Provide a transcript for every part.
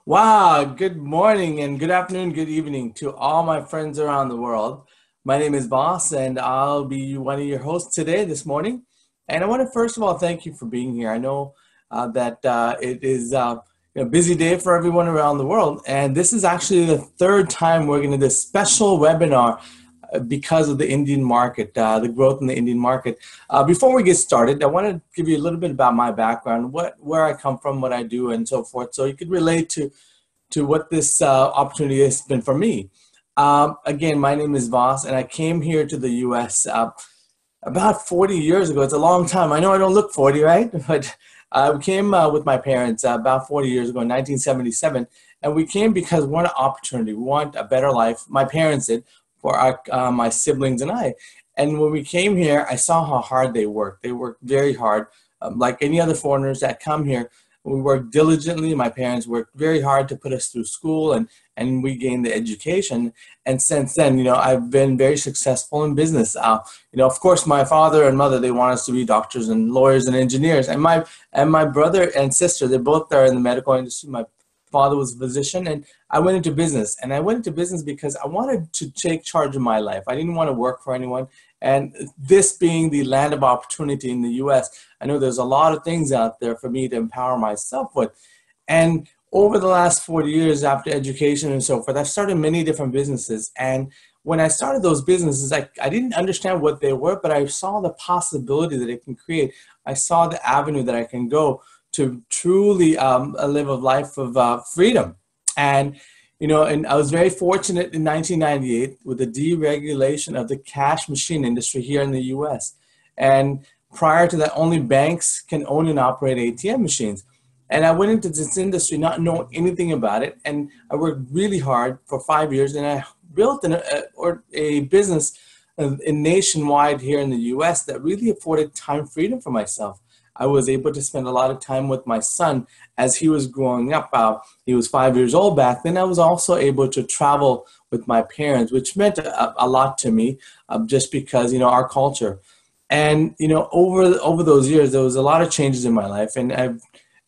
Wow, good morning and good afternoon, good evening to all my friends around the world. My name is Boss, and I'll be one of your hosts today, this morning. And I want to first of all thank you for being here. I know that it is a busy day for everyone around the world, and this is actually the third time we're going to do this special webinar because of the Indian market, the growth in the Indian market. Before we get started, I want to give you a little bit about my background, where I come from, what I do, and so forth, so you could relate to what this opportunity has been for me. Again, my name is Voss, and I came here to the U.S. About 40 years ago. It's a long time. I know I don't look 40, right? But I came with my parents about 40 years ago in 1977, and we came because we want an opportunity. We want a better life. My parents did for my siblings and I. And when we came here, I saw how hard they worked. They worked very hard, like any other foreigners that come here. We worked diligently. My parents worked very hard to put us through school, and we gained the education. And since then, I've been very successful in business. Of course, my father and mother, they want us to be doctors and lawyers and engineers. And my brother and sister, they both are in the medical industry. My father was a physician, and I went into business. And I went into business because I wanted to take charge of my life. I didn't want to work for anyone. And this being the land of opportunity in the US, I know there's a lot of things out there for me to empower myself with. And over the last 40 years after education and so forth, I've started many different businesses. And when I started those businesses, I didn't understand what they were, but I saw the possibility that it can create. I saw the avenue that I can go to truly live a life of freedom. And I was very fortunate in 1998 with the deregulation of the cash machine industry here in the US. And prior to that, only banks can own and operate ATM machines. And I went into this industry not knowing anything about it. And I worked really hard for 5 years, and I built a business nationwide here in the US that really afforded time freedom for myself. I was able to spend a lot of time with my son as he was growing up. He was 5 years old back then. I was also able to travel with my parents, which meant a lot to me, just because, our culture. And, over those years, there was a lot of changes in my life. And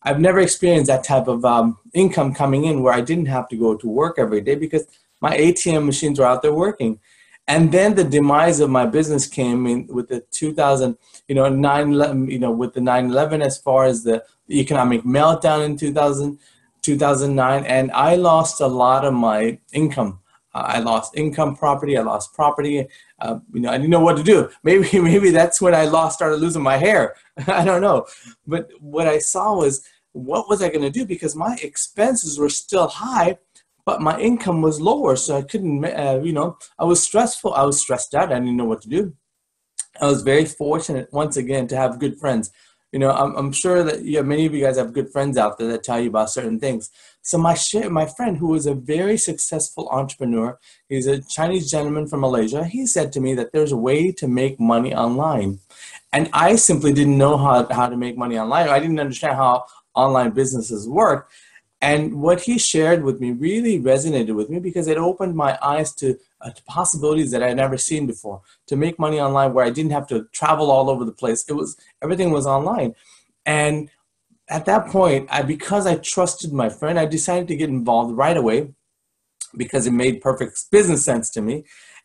I've never experienced that type of income coming in where I didn't have to go to work every day because my ATM machines were out there working. And then the demise of my business came in with the 2000, 9/11, with the 9/11, as far as the economic meltdown in 2009, and I lost a lot of my income. I lost income, property. I lost property. I didn't know what to do. Maybe that's when I started losing my hair. I don't know. But what I saw was, what was I going to do? Because my expenses were still high, but my income was lower, so I couldn't, I was stressful. I was stressed out. I didn't know what to do. I was very fortunate, once again, to have good friends. I'm sure that many of you guys have good friends out there that tell you about certain things. So my friend, who was a very successful entrepreneur, he's a Chinese gentleman from Malaysia, he said to me that there's a way to make money online. And I simply didn't know how to make money online. I didn't understand how online businesses work. And what he shared with me really resonated with me because it opened my eyes to possibilities that I had never seen before. To make money online where I didn't have to travel all over the place. Everything was online. And at that point, because I trusted my friend, I decided to get involved right away because it made perfect business sense to me.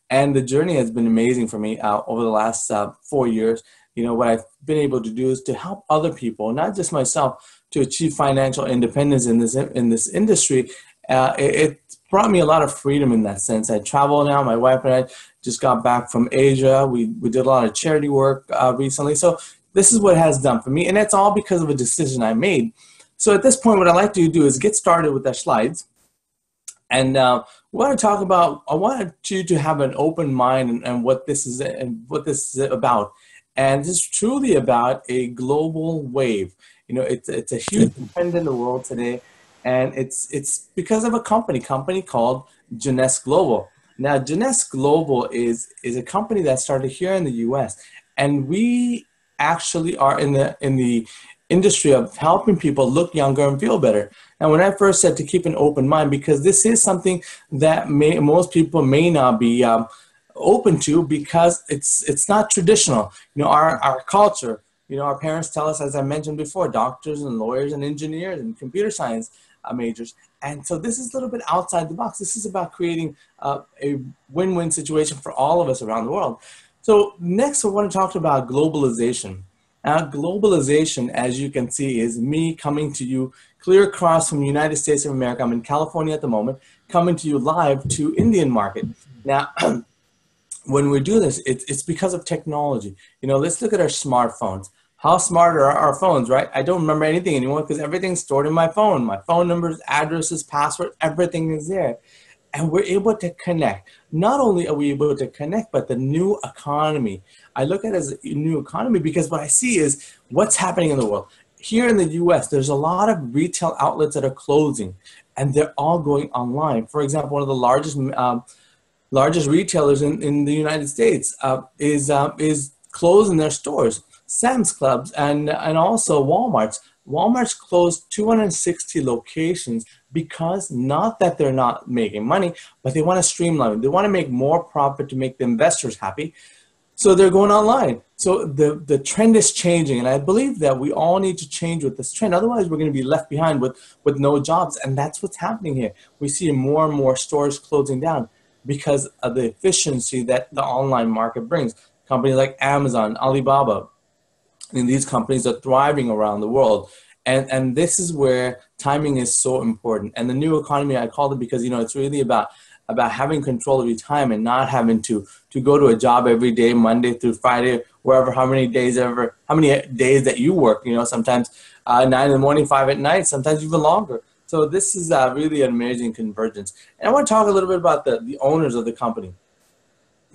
And the journey has been amazing for me over the last 4 years. What I've been able to do is to help other people, not just myself, to achieve financial independence in this industry. It brought me a lot of freedom in that sense. I travel now. My wife and I just got back from Asia. We did a lot of charity work recently. So this is what it has done for me, and it's all because of a decision I made. So at this point, what I'd like to do is get started with our slides. And we want to talk about, I wanted you to have an open mind and what this is about. And this is truly about a global wave. It's a huge trend in the world today, and it's because of a company called Jeunesse Global. Now, Jeunesse Global is a company that started here in the U.S., and we actually are in the industry of helping people look younger and feel better. And when I first said to keep an open mind, because this is something that most people may not be open to, because it's not traditional. Our culture, our parents tell us, as I mentioned before, doctors and lawyers and engineers and computer science. majors. And so this is a little bit outside the box. This is about creating a win-win situation for all of us around the world. So next, I want to talk about globalization. Globalization, as you can see, is me coming to you clear across from the United States of America. I'm in California at the moment, coming to you live to Indian market. Now, when we do this, it's because of technology. You know, let's look at our smartphones. How smart are our phones, right? I don't remember anything anymore because everything's stored in my phone. My phone numbers, addresses, password, everything is there. And we're able to connect. Not only are we able to connect, but the new economy. I look at it as a new economy because what I see is what's happening in the world. Here in the US, there's a lot of retail outlets that are closing and they're all going online. For example, one of the largest retailers in the United States is closing their stores. Sam's Clubs and also Walmart's. Walmart's closed 260 locations because not that they're not making money, but they want to streamline. They want to make more profit to make the investors happy. So they're going online. So the trend is changing. And I believe that we all need to change with this trend. Otherwise, we're going to be left behind with no jobs. And that's what's happening here. We see more and more stores closing down because of the efficiency that the online market brings. Companies like Amazon, Alibaba, and these companies are thriving around the world. And this is where timing is so important. And the new economy, I call it because, you know, it's really about having control of your time and not having to go to a job every day, Monday through Friday, wherever, how many days that you work, you know, sometimes 9 in the morning, 5 at night, sometimes even longer. So this is really an amazing convergence. And I want to talk a little bit about the owners of the company.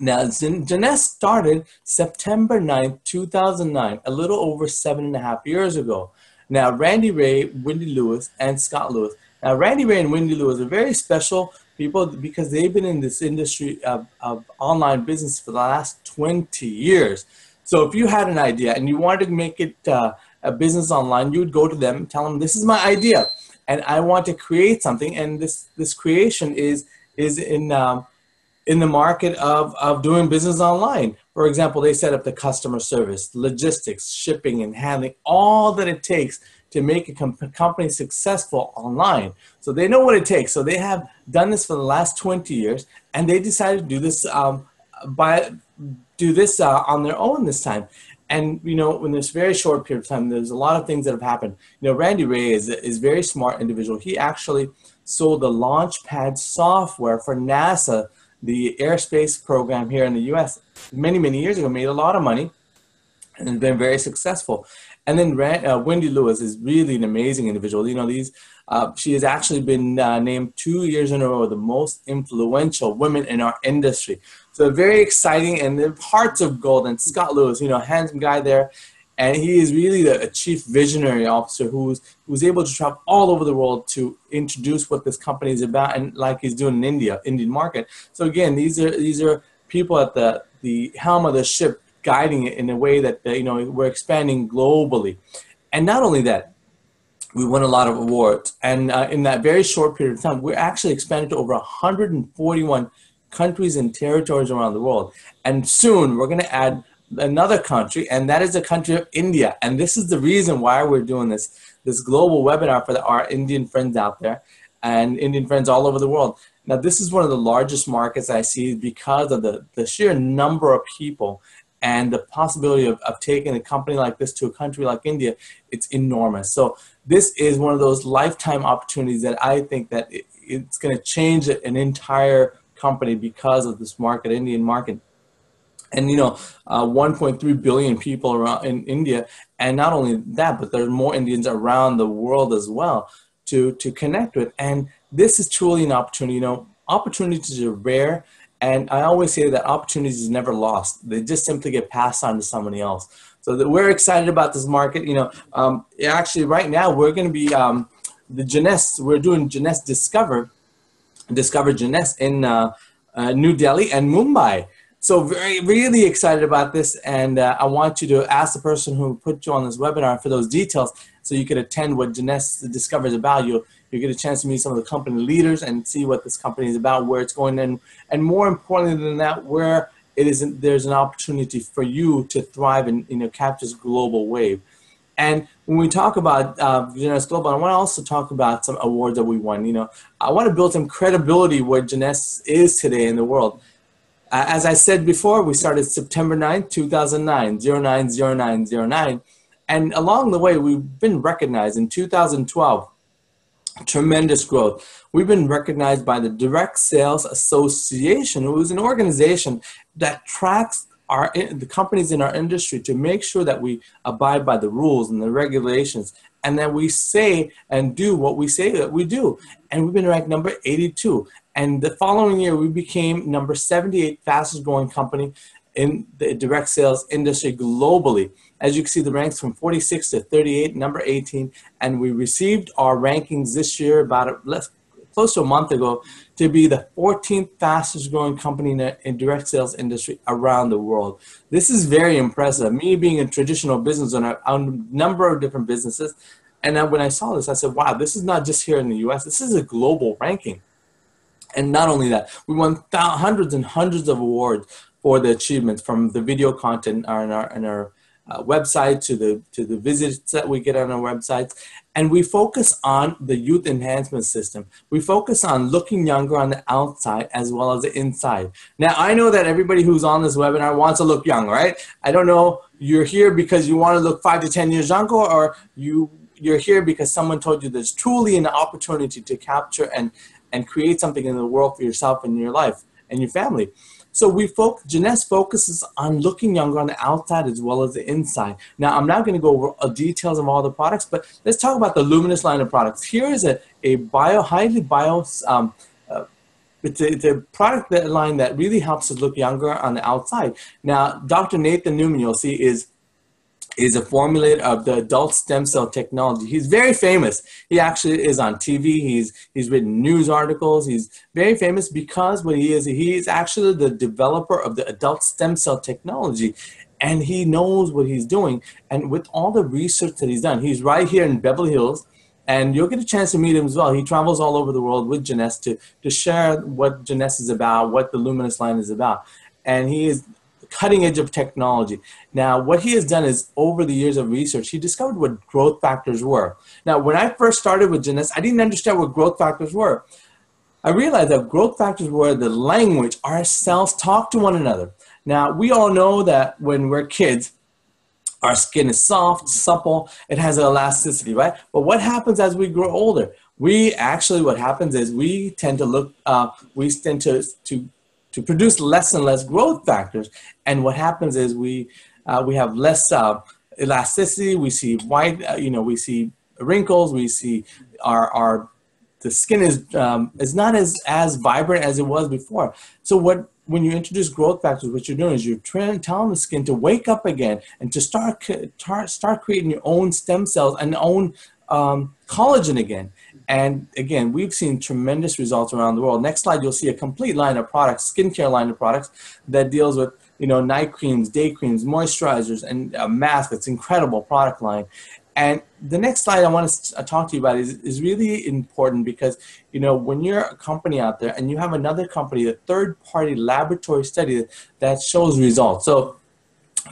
Now, Jeunesse started September 9th, 2009, a little over 7.5 years ago. Now, Randy Ray, Wendy Lewis, and Scott Lewis. Now, Randy Ray and Wendy Lewis are very special people because they've been in this industry of online business for the last 20 years. So if you had an idea and you wanted to make it a business online, you would go to them and tell them, this is my idea, and I want to create something. And this creation is in the market of doing business online. For example, they set up the customer service, logistics, shipping, and handling, all that it takes to make a company successful online. So they know what it takes. So they have done this for the last 20 years, and they decided to do this on their own this time. And, you know, in this very short period of time, there's a lot of things that have happened. You know, Randy Ray is a very smart individual. He actually sold the Launchpad software for NASA, the airspace program here in the US, many, many years ago, made a lot of money and been very successful. And then Wendy Lewis is really an amazing individual. You know, she has actually been named 2 years in a row the most influential women in our industry. So very exciting, and the hearts of gold. And Scott Lewis, you know, handsome guy there. And he is really a chief visionary officer who's able to travel all over the world to introduce what this company is about, and like he's doing in Indian market. So again, these are people at the helm of the ship, guiding it in a way that you know, we're expanding globally. And not only that, we won a lot of awards. And in that very short period of time, we're actually expanded to over 141 countries and territories around the world. And soon we're going to add another country, and that is the country of India. And this is the reason why we're doing this global webinar for our Indian friends out there and Indian friends all over the world. Now, this is one of the largest markets I see because of the sheer number of people and the possibility of taking a company like this to a country like India. It's enormous. So this is one of those lifetime opportunities that I think that it's going to change an entire company because of this market, Indian market. And, you know, 1.3 billion people around in India. And not only that, but there's more Indians around the world as well to connect with. And this is truly an opportunity. You know, opportunities are rare. And I always say that opportunities are never lost. They just simply get passed on to somebody else. So that we're excited about this market. You know, actually right now we're going to be the Jeunesse. We're doing Jeunesse Discover Jeunesse in New Delhi and Mumbai. So really excited about this, and I want you to ask the person who put you on this webinar for those details so you can attend what Jeunesse Discover is about. You get a chance to meet some of the company leaders and see what this company is about, where it's going, and more importantly than that, where there's an opportunity for you to thrive and, you know, capture this global wave. And when we talk about Jeunesse Global, I want to also talk about some awards that we won. You know, I want to build some credibility where Jeunesse is today in the world. As I said before, we started September 9th, 2009, 090909. And along the way, we've been recognized in 2012. Tremendous growth. We've been recognized by the Direct Sales Association, who is an organization that tracks the companies in our industry to make sure that we abide by the rules and the regulations, and that we say and do what we say that we do. And we've been ranked number 82. And the following year, we became number 78 fastest growing company in the direct sales industry globally. As you can see, the ranks from 46 to 38, number 18. And we received our rankings this year close to a month ago to be the 14th fastest growing company in direct sales industry around the world. This is very impressive. Me being a traditional business owner, I own a number of different businesses. And then when I saw this, I said, wow, this is not just here in the US, this is a global ranking. And not only that, we won hundreds and hundreds of awards for the achievements, from the video content on our website to the visits that we get on our websites. And we focus on the youth enhancement system. We focus on looking younger on the outside as well as the inside. Now, I know that everybody who's on this webinar wants to look young, right? I don't know, you're here because you want to look 5 to 10 years younger, or you're here because someone told you there's truly an opportunity to capture and create something in the world for yourself and your life and your family. So Jeunesse focuses on looking younger on the outside as well as the inside. Now, I'm not going to go over details of all the products, but let's talk about the Luminous line of products. Here is it's a product line that really helps us look younger on the outside. Now, Dr. Nathan Newman, you'll see, is a formulator of the adult stem cell technology. He's very famous. He actually is on TV. He's written news articles. He's very famous because what he is actually the developer of the adult stem cell technology, and he knows what he's doing. And with all the research that he's done, he's right here in Beverly Hills, and you'll get a chance to meet him as well. He travels all over the world with Jeunesse to share what Jeunesse is about, what the Luminous line is about. And he is cutting edge of technology. Now, what he has done is, over the years of research, he discovered what growth factors were. Now, when I first started with Jeunesse, I didn't understand what growth factors were. I realized that growth factors were the language our cells talk to one another. Now, we all know that when we're kids, our skin is soft, supple, it has an elasticity, right? But what happens as we grow older? What happens is we tend to produce less and less growth factors. And what happens is we have less elasticity. We see we see wrinkles. We see the skin is not as vibrant as it was before. So when you introduce growth factors, what you're doing is you're telling the skin to wake up again and to start creating your own stem cells and own collagen again. And again, we've seen tremendous results around the world. Next slide, you'll see a complete line of products, skincare line of products that deals with, night creams, day creams, moisturizers, and a mask. It's an incredible product line. And the next slide I want to talk to you about is really important because, when you're a company out there and you have another company, a third-party laboratory study that shows results. So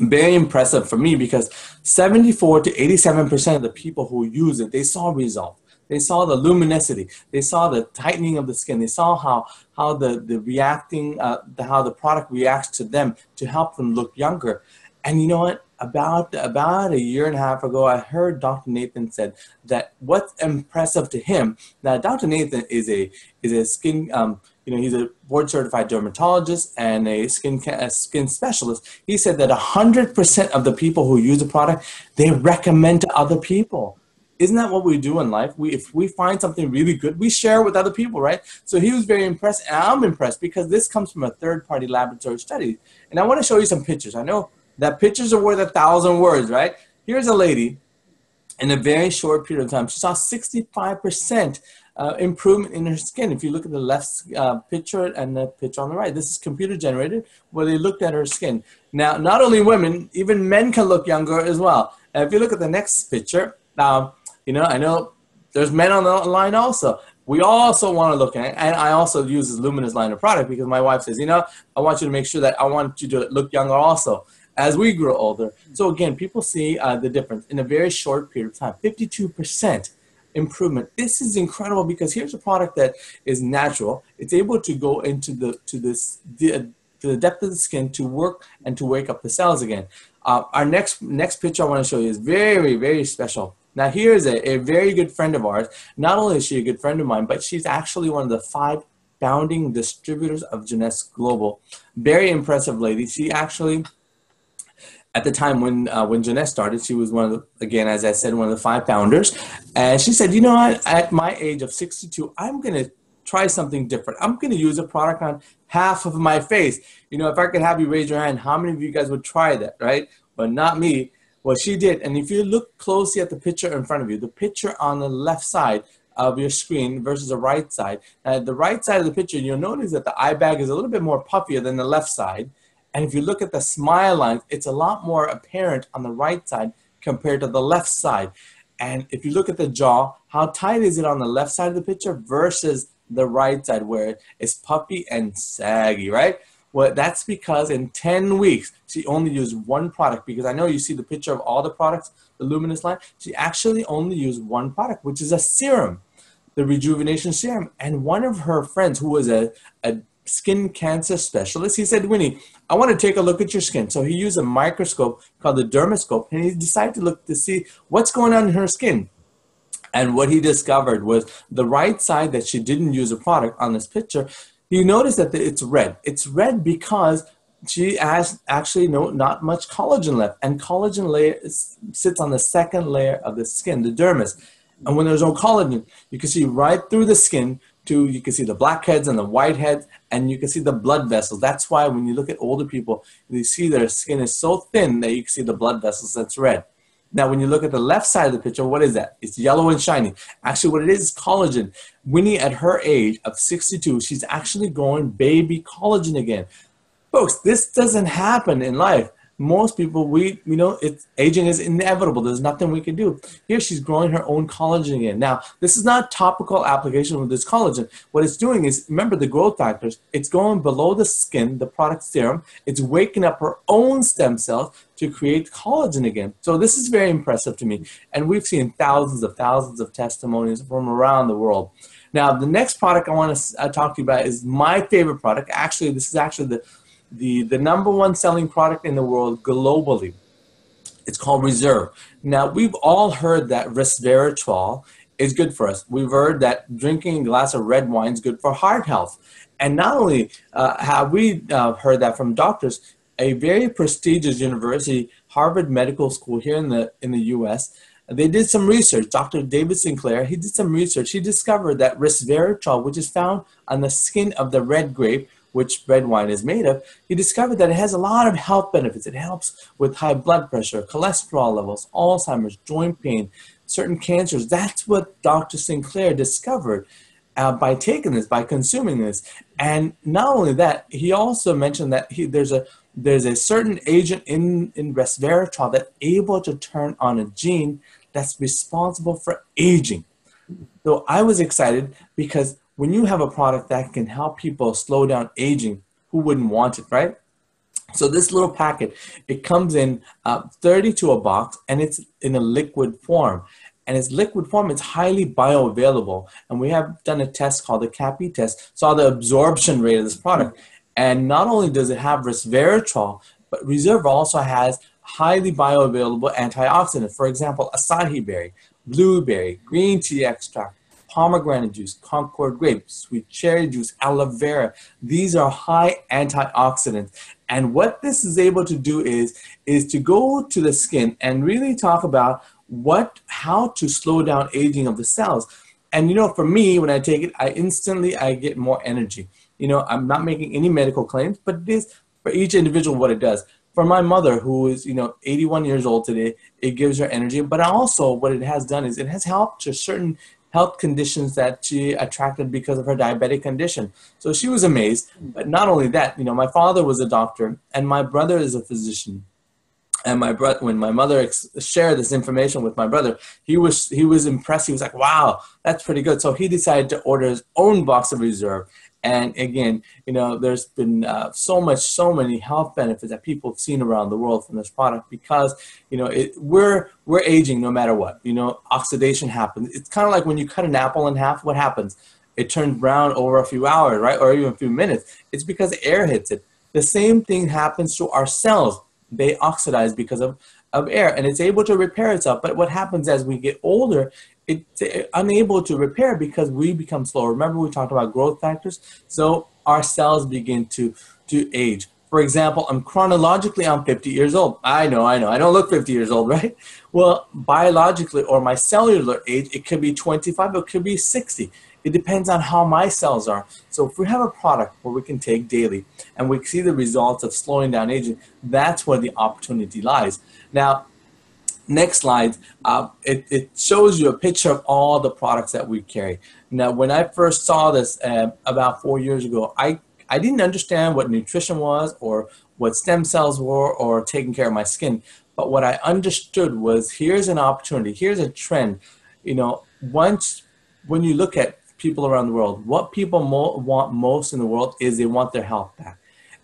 very impressive for me because 74 to 87% of the people who use it, they saw results. They saw the luminosity. They saw the tightening of the skin. They saw how the product reacts to them to help them look younger. And you know what? About a year and a half ago, I heard Dr. Nathan said that what's impressive to him. Now, Dr. Nathan is a skin he's a board certified dermatologist and a skin specialist. He said that 100% of the people who use the product, they recommend to other people. Isn't that what we do in life? If we find something really good, we share it with other people, right? So he was very impressed, and I'm impressed because this comes from a third-party laboratory study. And I want to show you some pictures. I know that pictures are worth 1,000 words, right? Here's a lady in a very short period of time. She saw 65% improvement in her skin. If you look at the left picture and the picture on the right, this is computer generated where they looked at her skin. Now, not only women, even men can look younger as well. And if you look at the next picture, I know there's men on the line also. We also want to look at it, and I also use this Luminous line of product because my wife says, I want you to make sure that I want you to look younger also. as we grow older. So again, people see the difference in a very short period of time, 52% improvement. This is incredible because here's a product that is natural. It's able to go into to the depth of the skin to work and to wake up the cells again. Our next picture I want to show you is very, very special. Now here's a very good friend of ours. Not only is she a good friend of mine, but she's actually one of the 5 founding distributors of Jeunesse Global. Very impressive lady. She actually, at the time when Jeunesse started, she was one of the, again, as I said, one of the 5 founders. And she said, you know what, at my age of 62, I'm going to try something different. I'm going to use a product on half of my face. You know, if I could have you raise your hand, how many of you guys would try that, right? But not me. Well, she did. And if you look closely at the picture in front of you, the picture on the left side of your screen versus the right side. The right side of the picture, you'll notice that the eye bag is a little bit more puffier than the left side. And if you look at the smile lines, it's a lot more apparent on the right side compared to the left side. And if you look at the jaw, how tight is it on the left side of the picture versus the right side where it's puffy and saggy, right? Well, that's because in 10 weeks, she only used 1 product, because I know you see the picture of all the products, the Luminous line. She actually only used 1 product, which is a serum, the Rejuvenation Serum. And one of her friends who was a skin cancer specialist, he said, Winnie, I want to take a look at your skin. So he used a microscope called the dermoscope, and he decided to look to see what's going on in her skin. And what he discovered was the right side that she didn't use a product on this picture, you notice that it's red. It's red because she has actually not much collagen left. And collagen layer sits on the second layer of the skin, the dermis. And when there's no collagen, you can see right through the skin you can see the blackheads and the whiteheads, and you can see the blood vessels. That's why when you look at older people, you see their skin is so thin that you can see the blood vessels that's red. Now, when you look at the left side of the picture, what is that? It's yellow and shiny. Actually, what it is collagen. Winnie, at her age of 62, she's actually growing baby collagen again. Folks, this doesn't happen in life. Most people, aging is inevitable. There's nothing we can do. Here, she's growing her own collagen again. Now, this is not topical application with this collagen. What it's doing is, remember the growth factors, it's going below the skin, the product serum. It's waking up her own stem cells to create collagen again. So this is very impressive to me. And we've seen thousands of testimonies from around the world. Now, the next product I want to talk to you about is my favorite product. Actually, this is actually the number 1 selling product in the world globally. It's called Reserve. Now, we've all heard that resveratrol is good for us. We've heard that drinking a glass of red wine is good for heart health. And not only have we heard that from doctors, a very prestigious university, Harvard Medical School here in the U.S., they did some research. Dr. David Sinclair, he did some research. He discovered that resveratrol, which is found on the skin of the red grape, which red wine is made of, he discovered that it has a lot of health benefits. It helps with high blood pressure, cholesterol levels, Alzheimer's, joint pain, certain cancers. That's what Dr. Sinclair discovered by taking this, by consuming this. And not only that, he also mentioned that there's a certain agent in resveratrol that's able to turn on a gene that's responsible for aging. So I was excited because when you have a product that can help people slow down aging, who wouldn't want it, right? So this little packet, it comes in 30 to a box, and it's in a liquid form. And its liquid form, it's highly bioavailable. And we have done a test called the CAPI test, saw the absorption rate of this product. And not only does it have resveratrol, but Reserve also has highly bioavailable antioxidants. For example, acai berry, blueberry, green tea extract, pomegranate juice, Concord grape, sweet cherry juice, aloe vera. These are high antioxidants. And what this is able to do is to go to the skin and really talk about how to slow down aging of the cells. And for me, when I take it, I get more energy. I'm not making any medical claims, but it is for each individual what it does. For my mother, who is 81 years old today, it gives her energy. But also what it has done is it has helped her certain health conditions that she attracted because of her diabetic condition. So she was amazed. But not only that, my father was a doctor and my brother is a physician. And when my mother shared this information with my brother, he was impressed. He was like, wow, that's pretty good. So he decided to order his own box of Reserve. And again, there's been so many health benefits that people have seen around the world from this product because, we're aging no matter what. Oxidation happens. It's kind of like when you cut an apple in half, what happens? It turns brown over a few hours, right? Or even a few minutes. It's because air hits it. The same thing happens to our cells. They oxidize because of air, and it's able to repair itself. But what happens as we get older, it's unable to repair because we become slower. Remember we talked about growth factors? So our cells begin to age. For example, chronologically, I'm 50 years old. I know. I don't look 50 years old, right? Well, biologically, or my cellular age, it could be 25, it could be 60. It depends on how my cells are. So if we have a product where we can take daily and we see the results of slowing down aging, that's where the opportunity lies. Now, next slide, it shows you a picture of all the products that we carry. Now, when I first saw this about 4 years ago, I didn't understand what nutrition was or what stem cells were or taking care of my skin. But what I understood was here's an opportunity, here's a trend. When you look at people around the world, what people want most in the world is they want their health back.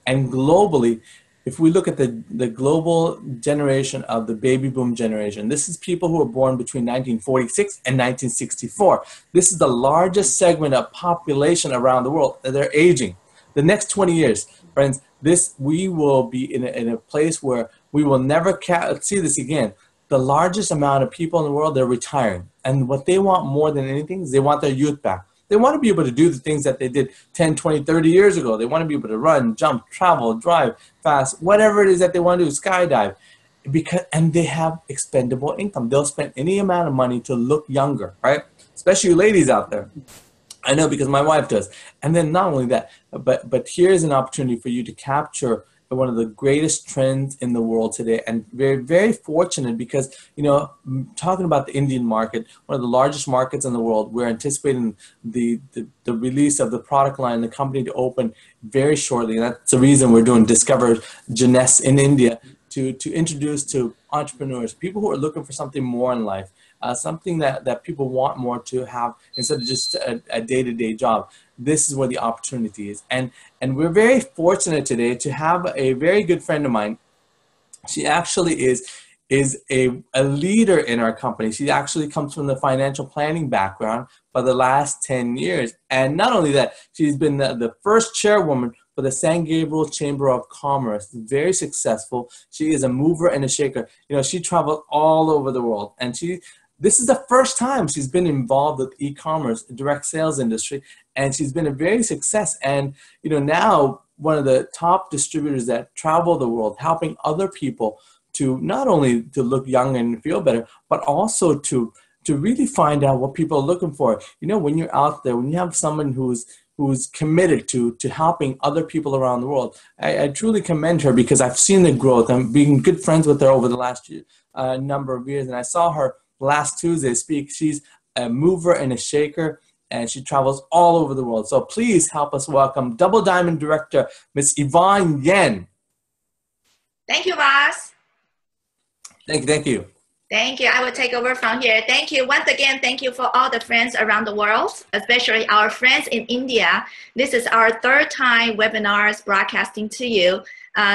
And globally, if we look at the global generation of the baby boom generation, this is people who were born between 1946 and 1964. This is the largest segment of population around the world. They're aging. The next 20 years, friends, we will be in a place where we will never see this again. The largest amount of people in the world, they're retiring. And what they want more than anything is they want their youth back. They want to be able to do the things that they did 10, 20, 30 years ago. They want to be able to run, jump, travel, drive fast, whatever it is that they want to do, skydive. And they have expendable income. They'll spend any amount of money to look younger, right? Especially you ladies out there. I know because my wife does. And then not only that, but here's an opportunity for you to capture one of the greatest trends in the world today, and very, very fortunate because, talking about the Indian market, one of the largest markets in the world, we're anticipating the release of the product line, the company to open very shortly. And that's the reason we're doing Discover Jeunesse in India to introduce to entrepreneurs, people who are looking for something more in life. Something that people want more to have instead of just a day-to-day job. This is where the opportunity is. And we're very fortunate today to have a very good friend of mine. She actually is a leader in our company. She actually comes from the financial planning background for the last 10 years. And not only that, she's been the first chairwoman for the San Gabriel Chamber of Commerce. Very successful. She is a mover and a shaker. She traveled all over the world, and this is the first time she's been involved with e-commerce, direct sales industry, and she's been a very success. And now one of the top distributors that travel the world, helping other people to not only to look young and feel better, but also to really find out what people are looking for. When you're out there, when you have someone who's committed to helping other people around the world, I truly commend her because I've seen the growth. I'm being good friends with her over the last number of years, and I saw her last Tuesday speak. She's a mover and a shaker, and she travels all over the world. So please help us welcome Double Diamond Director, Miss Yvonne Yen. Thank you, Boss. Thank you. Thank you. I will take over from here. Thank you. Once again, thank you for all the friends around the world, especially our friends in India. This is our third time webinars broadcasting to you.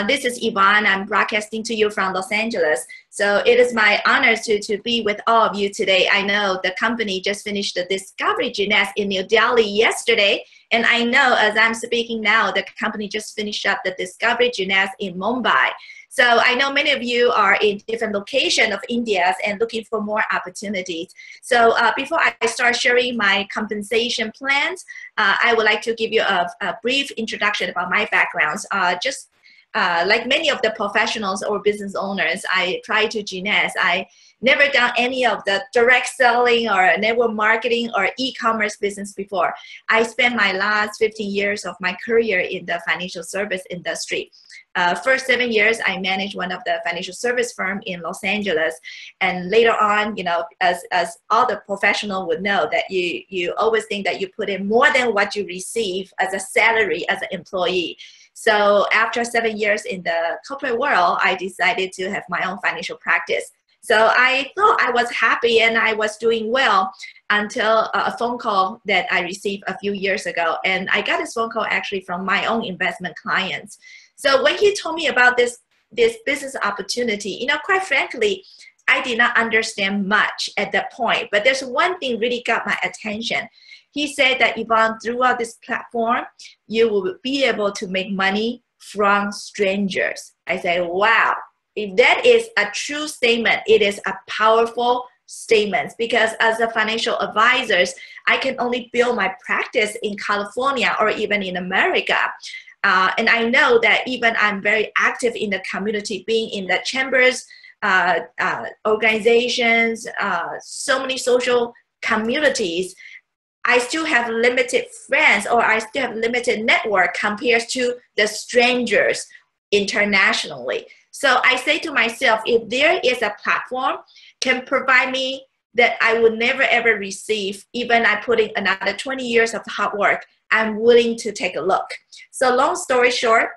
This is Yvonne. I'm broadcasting to you from Los Angeles. So it is my honor to be with all of you today. I know the company just finished the Discovery Jeunesse in New Delhi yesterday. And I know as I'm speaking now, the company just finished up the Discovery Jeunesse in Mumbai. So I know many of you are in different locations of India and looking for more opportunities. So before I start sharing my compensation plans, I would like to give you a brief introduction about my backgrounds. Like many of the professionals or business owners, I try to Jeunesse. I never done any of the direct selling or network marketing or e-commerce business before. I spent my last 15 years of my career in the financial service industry. First 7 years, I managed one of the financial service firm in Los Angeles. And later on, as all the professional would know, that you always think that you put in more than what you receive as a salary as an employee. So after 7 years in the corporate world, I decided to have my own financial practice. So I thought I was happy and I was doing well until a phone call that I received a few years ago. And I got this phone call actually from my own investment clients. So when he told me about this business opportunity, you know, quite frankly, I did not understand much at that point, but there's one thing really got my attention. He said that Yvonne, throughout this platform, you will be able to make money from strangers. I said, wow, if that is a true statement, it is a powerful statement, because as a financial advisors, I can only build my practice in California or even in America. And I know that even I'm very active in the community, being in the chambers, organizations, so many social communities, I still have limited friends, or I still have limited network compared to the strangers internationally. So I say to myself, if there is a platform can provide me that I would never ever receive, even I put in another 20 years of hard work, I'm willing to take a look. So long story short,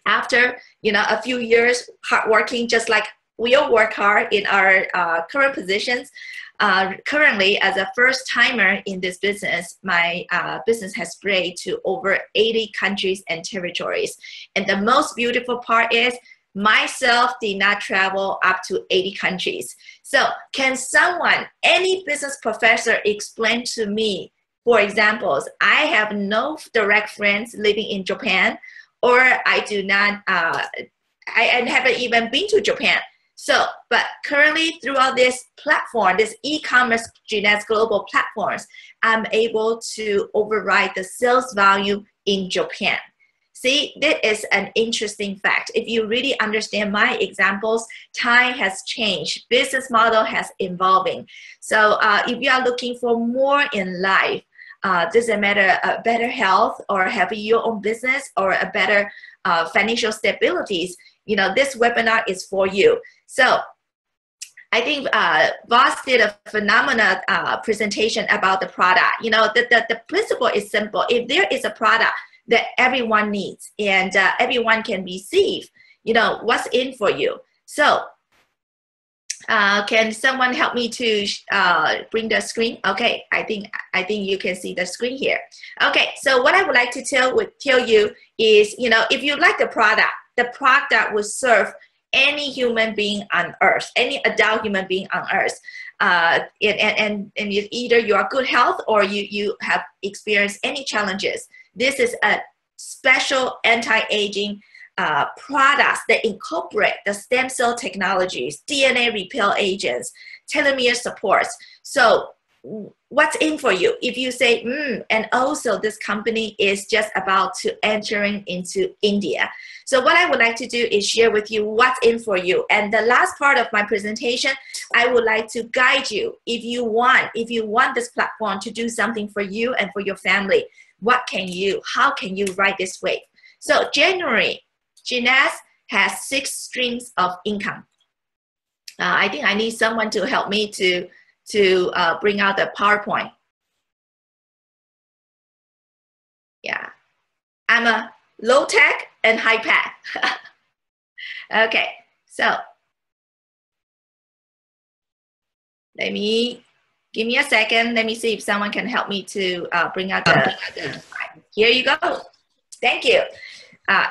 after a few years hard working, just like we all work hard in our current positions. Currently, as a first timer in this business, my business has spread to over 80 countries and territories. And the most beautiful part is myself did not travel up to 80 countries. So can someone, any business professor, explain to me, for examples, I have no direct friends living in Japan, or I do not, I haven't even been to Japan. So, but currently throughout this platform, this e-commerce Jeunesse Global platforms, I'm able to override the sales value in Japan. See, that is an interesting fact. If you really understand my examples, time has changed. Business model has evolving. So if you are looking for more in life, doesn't matter better health or having your own business or a better financial stabilities, this webinar is for you. So I think Voss did a phenomenal presentation about the product. The principle is simple. If there is a product that everyone needs and everyone can receive, what's in for you? So can someone help me to bring the screen? Okay, I think you can see the screen here. Okay, so what I would like to tell you is, if you like the product will serve any human being on earth, any adult human being on earth. And either you are good health or you have experienced any challenges. This is a special anti-aging products that incorporate the stem cell technologies, DNA repair agents, telomere supports. So what's in for you? If you say, and also this company is just about to entering into India. So what I would like to do is share with you what's in for you. And the last part of my presentation, I would like to guide you. If you want this platform to do something for you and for your family, how can you ride this wave? So January, Jeunesse has 6 streams of income. I think I need someone to help me to bring out the PowerPoint. Yeah, I'm a low tech and high tech. Okay, so give me a second. Let me see if someone can help me to bring out the. Here you go. Thank you.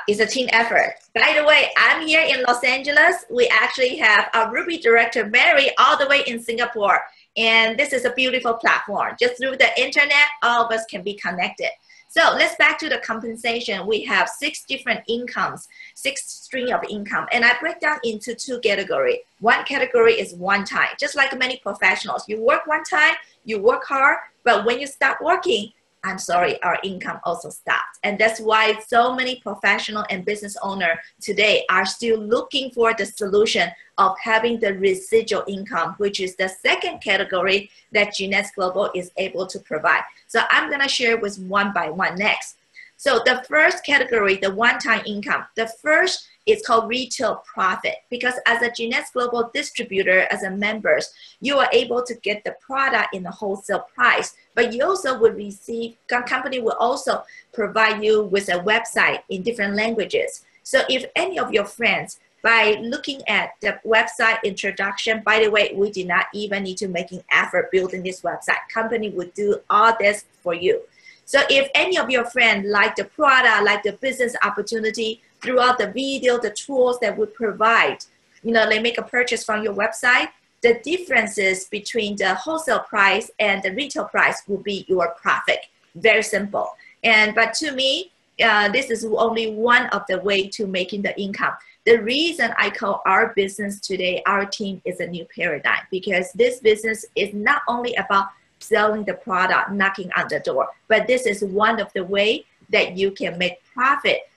It's a team effort. By the way, I'm here in Los Angeles. We actually have our Ruby director, Mary, all the way in Singapore. And this is a beautiful platform. Just through the internet, all of us can be connected. So let's back to the compensation. We have 6 different incomes, 6 streams of income. And I break down into 2 categories. One category is one time. Just like many professionals, you work one time, you work hard, but when you stop working, I'm sorry, our income also stopped. And that's why so many professional and business owners today are still looking for the solution of having the residual income, which is the second category that Jeunesse Global is able to provide. So I'm gonna share with one by one next. So the first category, the one-time income, the first is called retail profit, because as a Jeunesse Global distributor, as a members, you are able to get the product in the wholesale price, but you also would receive, company will also provide you with a website in different languages. So if any of your friends by looking at the website introduction. By the way, we did not even need to make an effort building this website. Company would do all this for you. So if any of your friends like the product, like the business opportunity, throughout the video, the tools that we provide, they make a purchase from your website, the differences between the wholesale price and the retail price will be your profit. Very simple. But to me, this is only one of the way to making the income. The reason I call our business today, our team, is a new paradigm, because this business is not only about selling the product, knocking on the door, but this is one of the way that you can make profit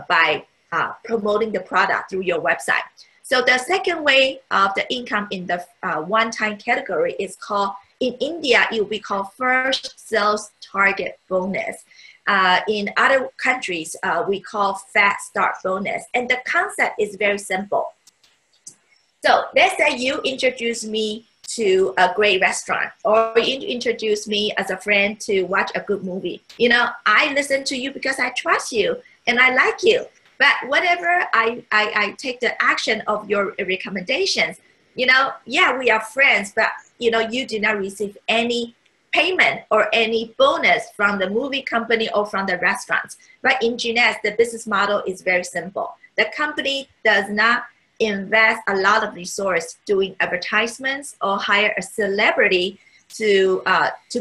by promoting the product through your website. So the second way of the income in the one-time category is called, in India, it will be called first sales target bonus. In other countries, we call fast start bonus. And the concept is very simple. So let's say you introduce me to a great restaurant, or you introduce me as a friend to watch a good movie. I listen to you because I trust you and I like you. But whatever I take the action of your recommendations, yeah, we are friends, but you do not receive any payment or any bonus from the movie company or from the restaurants. But in Juness, the business model is very simple. The company does not invest a lot of resource doing advertisements or hire a celebrity to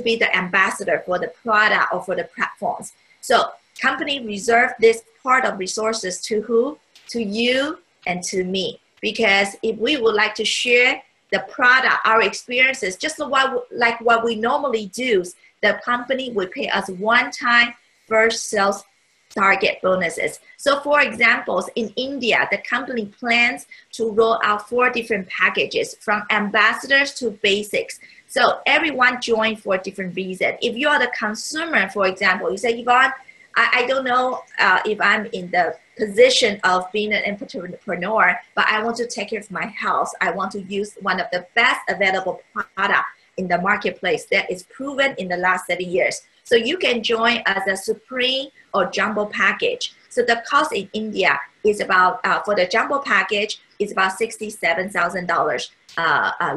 be the ambassador for the product or for the platforms. So company reserve this part of resources to who? To you and to me. Because if we would like to share the product, our experiences, just like what we normally do, the company will pay us one-time first sales target bonuses. So for examples, in India, the company plans to roll out 4 different packages, from ambassadors to basics. So everyone joined for a different reason. If you are the consumer, for example, you say, Yvonne, I don't know if I'm in the position of being an entrepreneur, but I want to take care of my health. I want to use one of the best available product in the marketplace that is proven in the last 7 years. So you can join as a supreme or jumbo package. So the cost in India is about, for the jumbo package, is about $67,000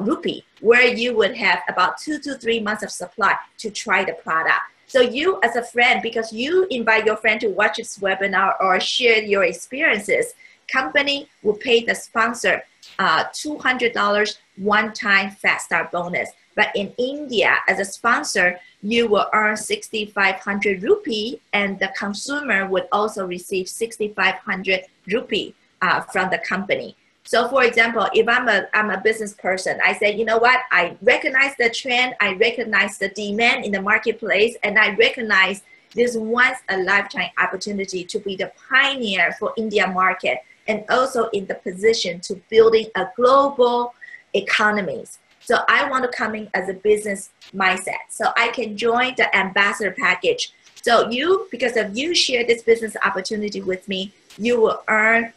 rupee, where you would have about 2 to 3 months of supply to try the product. So you as a friend, because you invite your friend to watch this webinar or share your experiences, company will pay the sponsor $200 one-time fast start bonus. But in India, as a sponsor, you will earn 6,500 rupee, and the consumer would also receive 6,500 rupee from the company. So for example, if I'm a business person, I say, you know what, I recognize the trend, I recognize the demand in the marketplace, and I recognize this once a lifetime opportunity to be the pioneer for India market, and also in the position to building a global economies. So I want to come in as a business mindset. So I can join the ambassador package. So you, because of you share this business opportunity with me, you will earn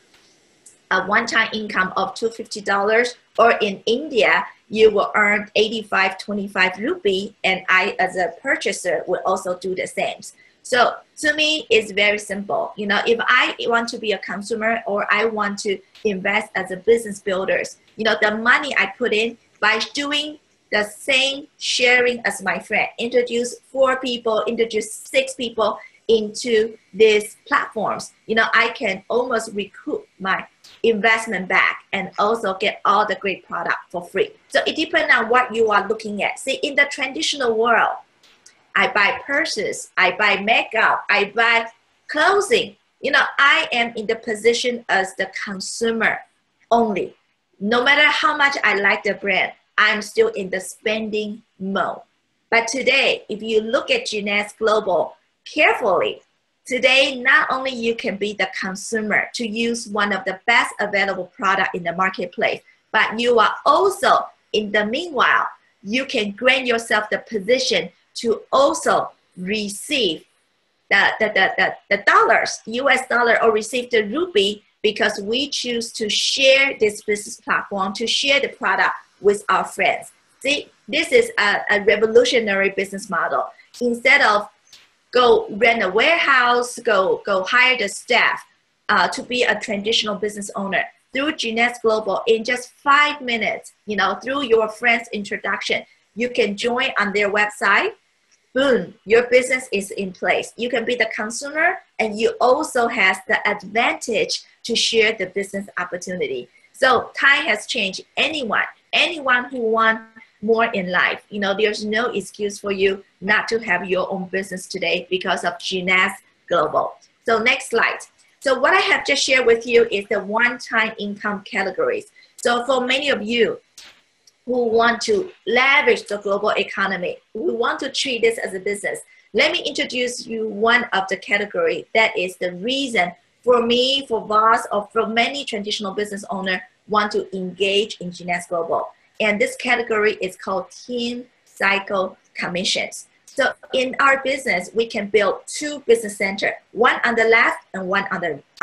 a one-time income of $250, or in India, you will earn 85.25 rupee, and I, as a purchaser, will also do the same. So to me, it's very simple. If I want to be a consumer or I want to invest as a business builders, the money I put in by doing the same sharing as my friend, introduce 4 people, introduce 6 people into these platforms, I can almost recoup my investment back and also get all the great product for free. So it depends on what you are looking at. See, in the traditional world, I buy purses, I buy makeup, I buy clothing. I am in the position as the consumer only. No matter how much I like the brand, I'm still in the spending mode. But today, if you look at Juness Global carefully, today, not only you can be the consumer to use one of the best available product in the marketplace, but you are also, in the meanwhile, you can grant yourself the position to also receive the dollars, US dollar, or receive the rupee, because we choose to share this business platform, to share the product with our friends. See, this is a revolutionary business model. Instead of go rent a warehouse, go hire the staff to be a traditional business owner. through Gines Global in just 5 minutes, you know, through your friend's introduction. You can join on their website. Boom, your business is in place. You can be the consumer, and you also have the advantage to share the business opportunity. So time has changed. Anyone who wants more in life, you know, there's no excuse for you not to have your own business today because of Gines Global. So next slide. So what I have just shared with you is the one-time income categories. So for many of you who want to leverage the global economy, who want to treat this as a business, let me introduce you one of the category that is the reason for me, for Voss, or for many traditional business owners want to engage in Gines Global. And this category is called team cycle commissions. So in our business, we can build two business centers, one on the left and one on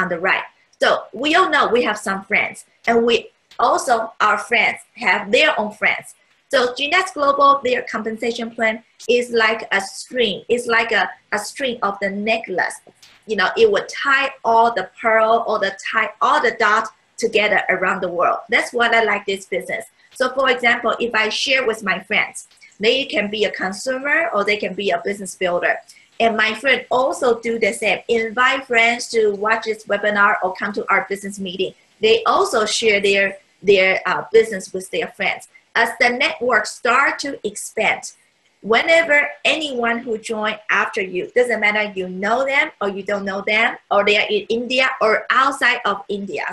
the right. So we all know we have some friends, and we also, our friends have their own friends. So Gines Global, their compensation plan is like a string. It's like a string of the necklace. You know, it would tie all the pearl or tie all the dots together around the world. That's what I like this business. So for example, if I share with my friends, they can be a consumer or they can be a business builder. And my friend also do the same. Invite friends to watch this webinar or come to our business meeting. They also share their business with their friends. As the network start to expand, whenever anyone who join after you, doesn't matter you know them or you don't know them, or they are in India or outside of India,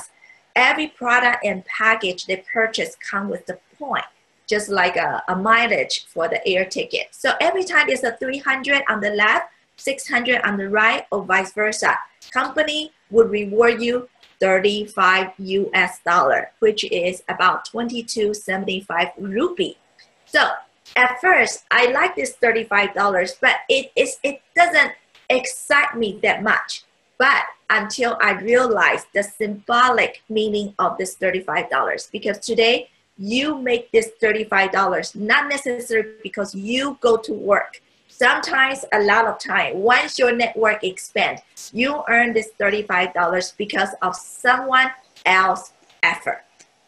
every product and package they purchase come with the point, just like a mileage for the air ticket. So every time there's a 300 on the left, 600 on the right, or vice versa, company would reward you 35 US dollar, which is about 22.75 rupee. So at first, I like this $35, but it doesn't excite me that much. But until I realized the symbolic meaning of this $35, because today you make this $35 not necessarily because you go to work. Sometimes, a lot of time, once your network expands, you earn this $35 because of someone else's effort.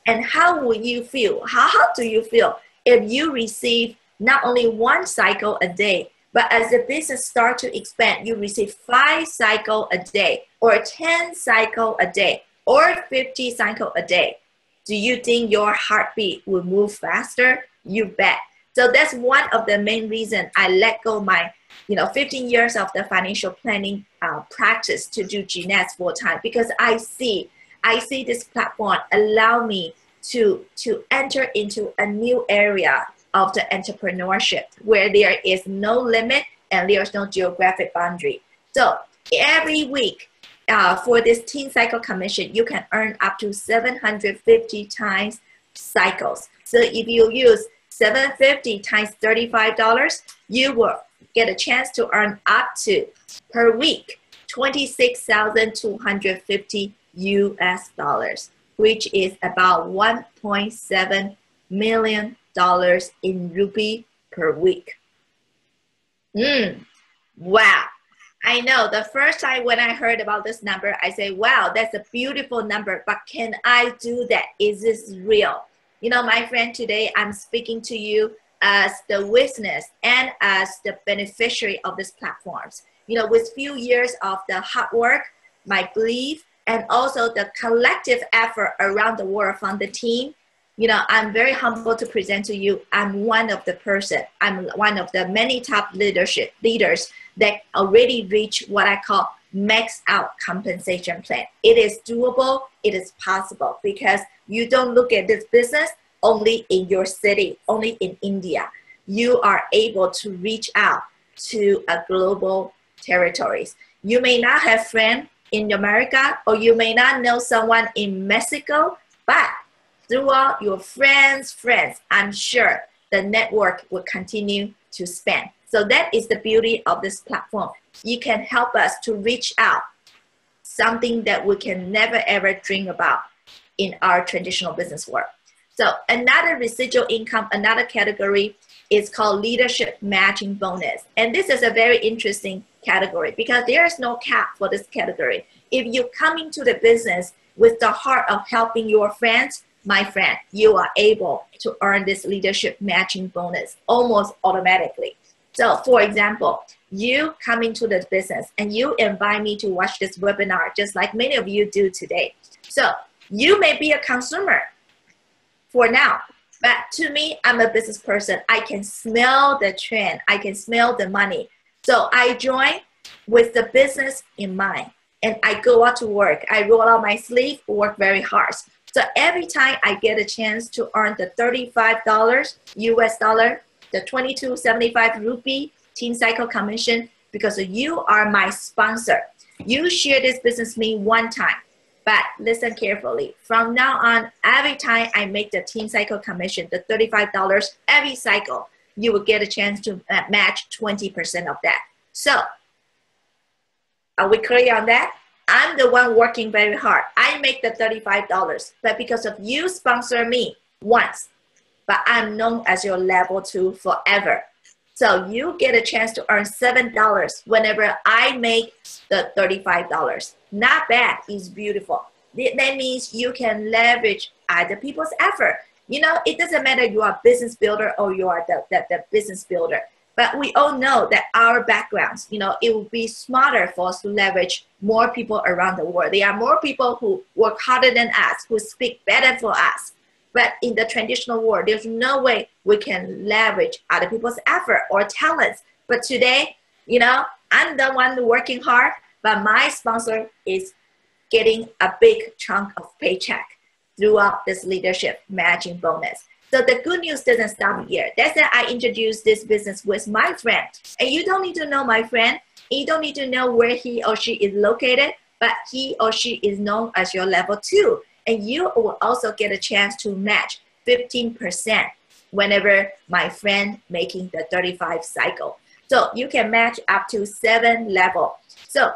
And how will you feel? How do you feel if you receive not only one cycle a day, but as the business starts to expand, you receive 5 cycles a day, or 10 cycles a day, or 50 cycles a day? Do you think your heartbeat will move faster? You bet. So that's one of the main reasons I let go my 15 years of the financial planning practice to do Gines full time, because I see this platform allow me to enter into a new area of the entrepreneurship where there is no limit and there's no geographic boundary. So every week for this teen cycle commission, you can earn up to 750 times cycles. So if you use 750 times $35, you will get a chance to earn up to, per week, 26,250 US dollars, which is about $1.7 million in rupee per week. Wow. I know the first time when I heard about this number, I say, wow, that's a beautiful number, but can I do that? Is this real? My friend, today I'm speaking to you as the witness and as the beneficiary of these platforms. With few years of the hard work, my belief, and also the collective effort around the world from the team, I'm very humble to present to you. I'm one of the person. I'm one of the many top leaders that already reached what I call max out compensation plan. It is doable. It is possible, because you don't look at this business only in your city, only in India. You are able to reach out to a global territories. You may not have friends in America, or you may not know someone in Mexico, but throughout your friends, I'm sure the network will continue to expand. So that is the beauty of this platform. You can help us to reach out something that we can never ever dream about in our traditional business world. So another residual income, another category is called leadership matching bonus. And this is a very interesting category because there is no cap for this category. If you come into the business, with the heart of helping your friends, my friend, you are able to earn this leadership matching bonus almost automatically. So for example, you come into the business and you invite me to watch this webinar, just like many of you do today. So you may be a consumer for now, but to me, I'm a business person. I can smell the trend. I can smell the money. So I join with the business in mind, and I go out to work. I roll out my sleeve, work very hard. So every time I get a chance to earn the $35 US dollar, the 22.75 rupee Team Cycle commission, because you are my sponsor. You share this business with me one time, but listen carefully. From now on, every time I make the Team Cycle commission, the $35 every cycle, you will get a chance to match 20% of that. So are we clear on that? I'm the one working very hard. I make the $35, but because of you sponsor me once, but I'm known as your level 2 forever. So you get a chance to earn $7 whenever I make the $35. Not bad, it's beautiful. That means you can leverage other people's effort. You know, it doesn't matter you are a business builder or you are the business builder. But we all know that our backgrounds, you know, it would be smarter for us to leverage more people around the world. There are more people who work harder than us, who speak better for us. But in the traditional world, there's no way we can leverage other people's effort or talents. But today, you know, I'm the one working hard, but my sponsor is getting a big chunk of paycheck throughout this leadership matching bonus. So the good news doesn't stop here. That's why I introduced this business with my friend. And you don't need to know my friend. You don't need to know where he or she is located, but he or she is known as your level 2. And you will also get a chance to match 15% whenever my friend making the 35 cycle. So you can match up to 7 level. So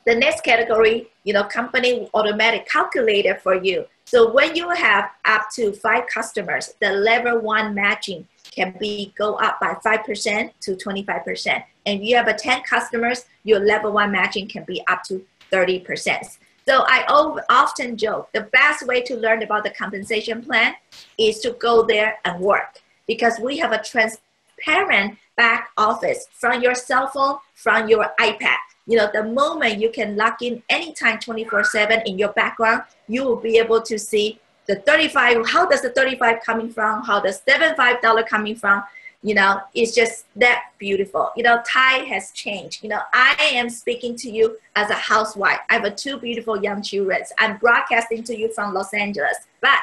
the next category, you know, company will automatic calculator for you. So when you have up to 5 customers, the level 1 matching can go up by 5% to 25%. And if you have 10 customers, your level 1 matching can be up to 30%. So I often joke, the best way to learn about the compensation plan is to go there and work, because we have a transparent back office from your cell phone, from your iPad. You know, the moment you can log in anytime 24/7 in your background, you will be able to see the 35, how does the 35 coming from? How does $75 coming from? You know, it's just that beautiful. You know, Thai has changed. You know, I am speaking to you as a housewife. I have 2 beautiful young children. I'm broadcasting to you from Los Angeles. But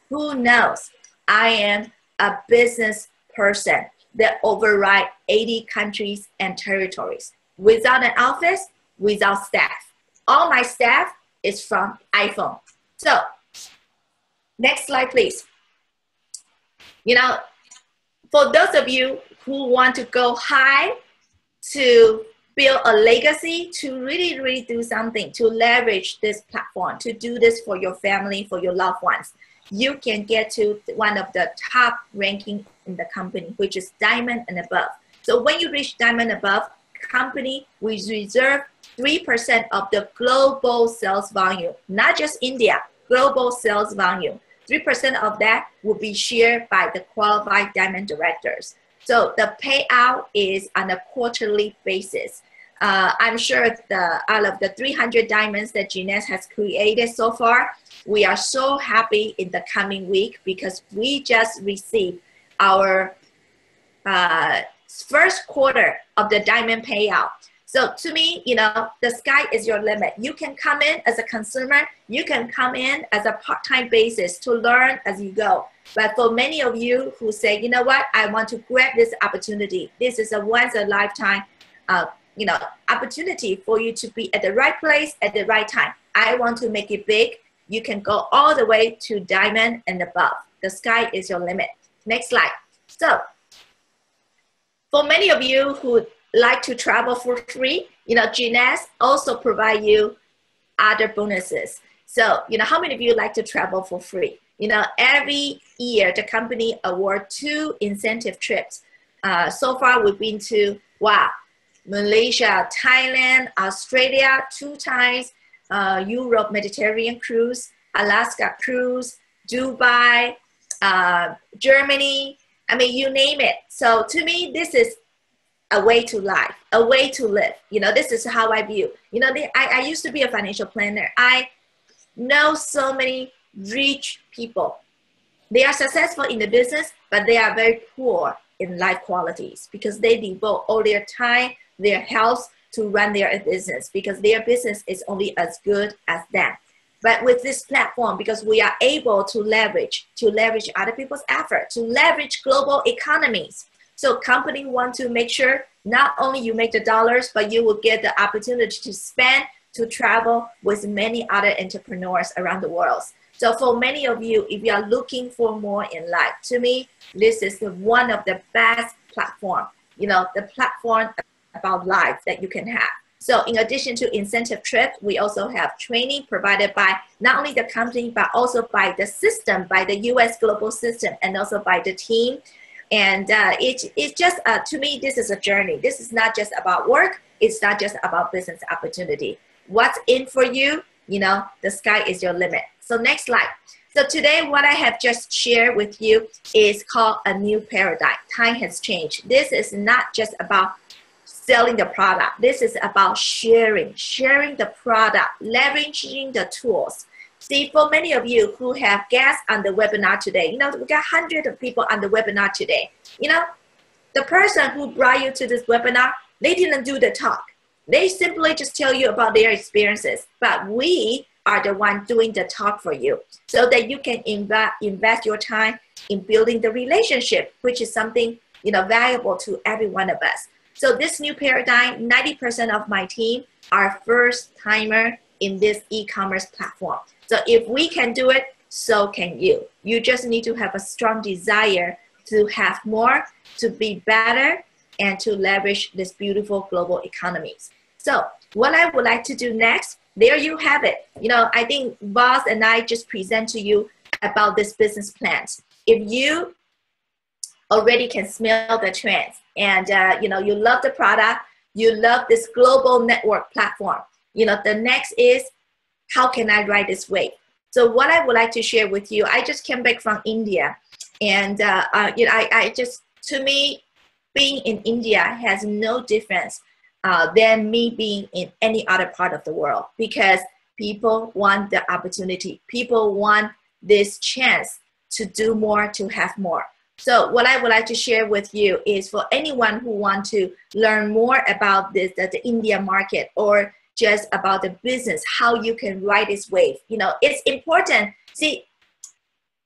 who knows? I am a business person that override 80 countries and territories. Without an office, without staff. All my staff is from iPhone. So, next slide, please. You know, for those of you who want to go high to build a legacy, to really do something, to leverage this platform, to do this for your family, for your loved ones, you can get to one of the top ranking in the company, which is Diamond and above. So when you reach Diamond above, company will reserve 3% of the global sales volume, not just India, global sales volume. 3% of that will be shared by the qualified diamond directors. So the payout is on a quarterly basis. I'm sure out of the 300 diamonds that Jeanette has created so far, we are so happy in the coming week because we just received our first quarter of the diamond payout. So to me, you know, the sky is your limit. You can come in as a consumer. You can come in as a part-time basis to learn as you go. But for many of you who say, you know what, I want to grab this opportunity. This is a once-in-a-lifetime, you know, opportunity for you to be at the right place at the right time. I want to make it big. You can go all the way to diamond and above. The sky is your limit. Next slide. So for many of you who like to travel for free, you know, Jeanette also provide you other bonuses. So, you know, how many of you like to travel for free? You know, every year the company award 2 incentive trips. So far we've been to, wow, Malaysia, Thailand, Australia 2 times, Europe Mediterranean cruise, Alaska cruise, Dubai, Germany. I mean, you name it. So to me, this is a way to life, a way to live. This is how I view. I used to be a financial planner. I know so many rich people. They are successful in the business, but they are very poor in life qualities because they devote all their time, their health to run their business because their business is only as good as them. But with this platform, because we are able to leverage other people's effort, to leverage global economies. So company want to make sure not only you make the dollars, but you will get the opportunity to spend, to travel with many other entrepreneurs around the world. So for many of you, if you are looking for more in life, to me, this is one of the best platform, the platform about life that you can have. So in addition to incentive trip, we also have training provided by not only the company, but also by the system, by the US global system, and also by the team. And it's just, to me, this is a journey. This is not just about work. It's not just about business opportunity. What's in for you? The sky is your limit. So next slide. So today, what I have just shared with you is called a new paradigm. Time has changed. This is not just about selling the product. This is about sharing the product, leveraging the tools. See, for many of you who have guests on the webinar today, we got hundreds of people on the webinar today. The person who brought you to this webinar, they didn't do the talk. They simply just tell you about their experiences, but we are the one doing the talk for you so that you can invest your time in building the relationship, which is something, valuable to every one of us. So this new paradigm, 90% of my team are first timer in this e-commerce platform. So if we can do it, so can you. You just need to have a strong desire to have more, to be better, and to leverage this beautiful global economies. So what I would like to do next, there you have it. I think Boss and I just present to you about this business plans. If you already can smell the trends and you love the product, you love this global network platform, the next is, how can I ride this wave? So what I would like to share with you, I just came back from India, and I just, to me, being in India has no difference than me being in any other part of the world, because people want the opportunity. People want this chance to do more, to have more. So what I would like to share with you is for anyone who wants to learn more about this, the India market, or just about the business, how you can ride this wave. It's important. See,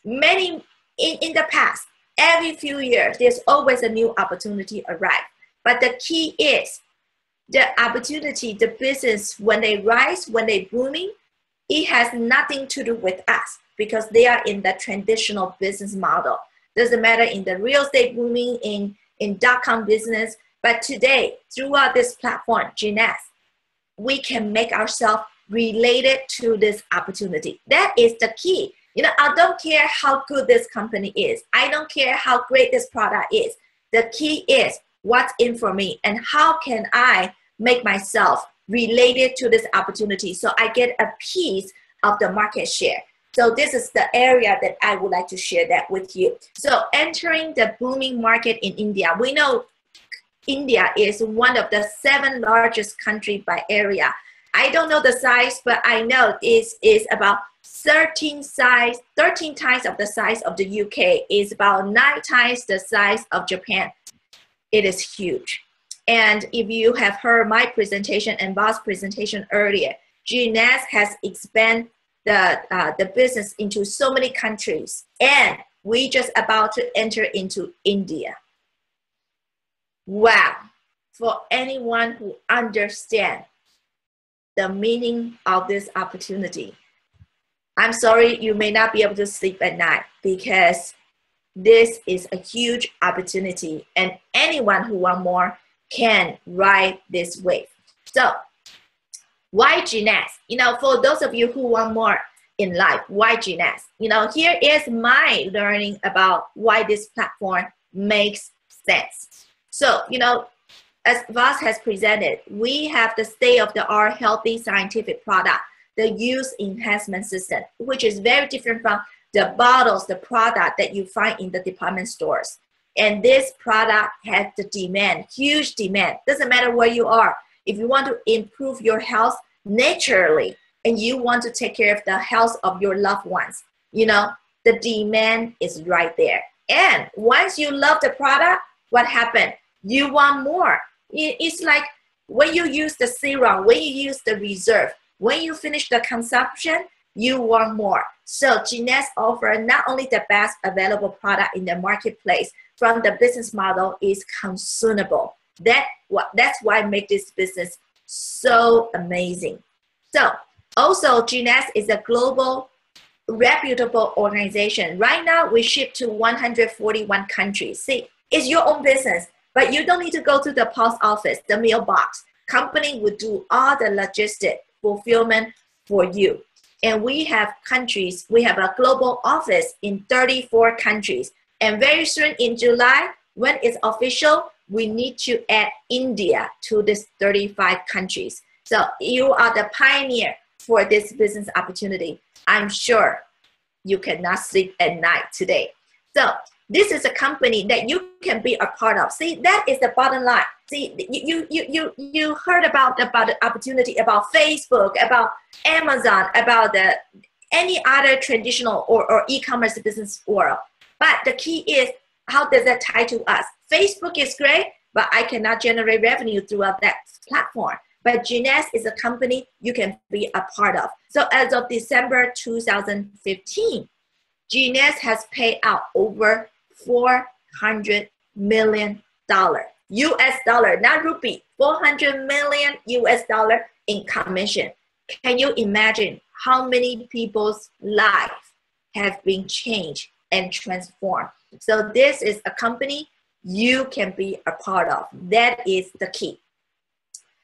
in the past, every few years, there's always a new opportunity arrive. But the key is the opportunity, the business, when they rise, when they booming, it has nothing to do with us because they are in the traditional business model. Doesn't matter in the real estate booming, in .com business. But today, throughout this platform, Genius, we can make ourselves related to this opportunity. That is the key. I don't care how good this company is. I don't care how great this product is. The key is what's in for me and how can I make myself related to this opportunity so I get a piece of the market share. So this is the area that I would like to share that with you. So entering the booming market in India, we know India is one of the 7 largest countries by area. I don't know the size, but I know it is about 13 times of the size of the UK. It's about 9 times the size of Japan. It is huge. And if you have heard my presentation and Boss presentation earlier, Genius has expanded the business into so many countries, and we just about to enter into India. Wow, for anyone who understands the meaning of this opportunity, I'm sorry you may not be able to sleep at night because this is a huge opportunity and anyone who wants more can ride this wave. So why Genius? For those of you who want more in life, why Genius? Here is my learning about why this platform makes sense. So, as Voss has presented, we have the state-of-the-art healthy scientific product the use enhancement system, which is very different from the bottles, the product that you find in the department stores. And this product has the demand, huge demand. Doesn't matter where you are. If you want to improve your health naturally and you want to take care of the health of your loved ones, you know, the demand is right there. And once you love the product, what happened? You want more. It's like when you use the serum, when you use the reserve, when you finish the consumption, you want more. So Genext offers not only the best available product in the marketplace, from the business model is consumable. That's why I make this business so amazing. So also Genext is a global reputable organization. Right now we ship to 141 countries. See, it's your own business, but you don't need to go to the post office, the mailbox. Company will do all the logistic fulfillment for you. And we have countries, we have a global office in 34 countries. And very soon in July, when it's official, we need to add India to this 35 countries. So you are the pioneer for this business opportunity. I'm sure you cannot sleep at night today. So this is a company that you can be a part of. See, that is the bottom line. See, you heard about the opportunity about Facebook, about Amazon, about any other traditional or e-commerce business world. But the key is, how does that tie to us? Facebook is great, but I cannot generate revenue throughout that platform. But Genext is a company you can be a part of. So as of December 2015, Genext has paid out over $400 million. US dollar, not rupee, 400 million US dollar in commission. Can you imagine how many people's lives have been changed and transformed? So this is a company you can be a part of. That is the key.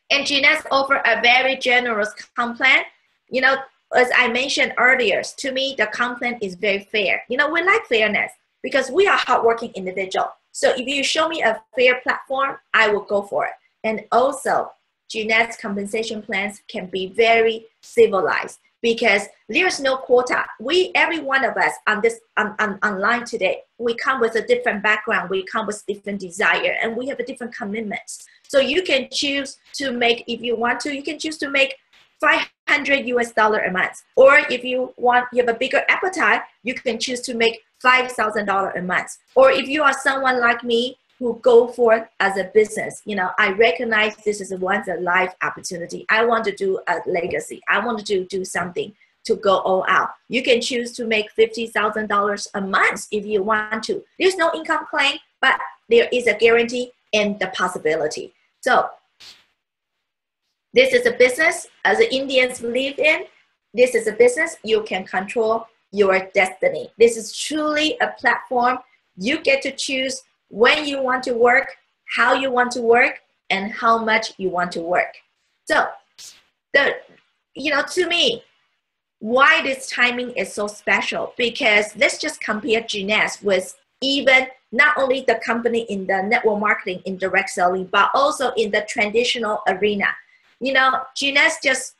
And Genext offers a very generous comp plan. You know, as I mentioned earlier, to me, the comp plan is very fair. You know, we like fairness because we are hardworking individuals. So if you show me a fair platform, I will go for it. And also, Genext compensation plans can be very civilized because there's no quota. Every one of us on this online today, we come with a different background, we come with different desire, and we have a different commitments. So you can choose to make, if you want to, you can choose to make $500 US a month. Or if you want, you have a bigger appetite, you can choose to make $5,000 a month. Or if you are someone like me who go for it as a business, you know, I recognize this is a once a life opportunity. I want to do a legacy. I want to do something to go all out. You can choose to make $50,000 a month if you want to. There's no income claim, but there is a guarantee and the possibility. So this is a business, as the Indians believe in, this is a business you can control your destiny. This is truly a platform. You get to choose when you want to work, how you want to work, and how much you want to work. So, to me, why this timing is so special, because let's just compare Genext with even not only the company in the network marketing, in direct selling, but also in the traditional arena. You know, Genext just,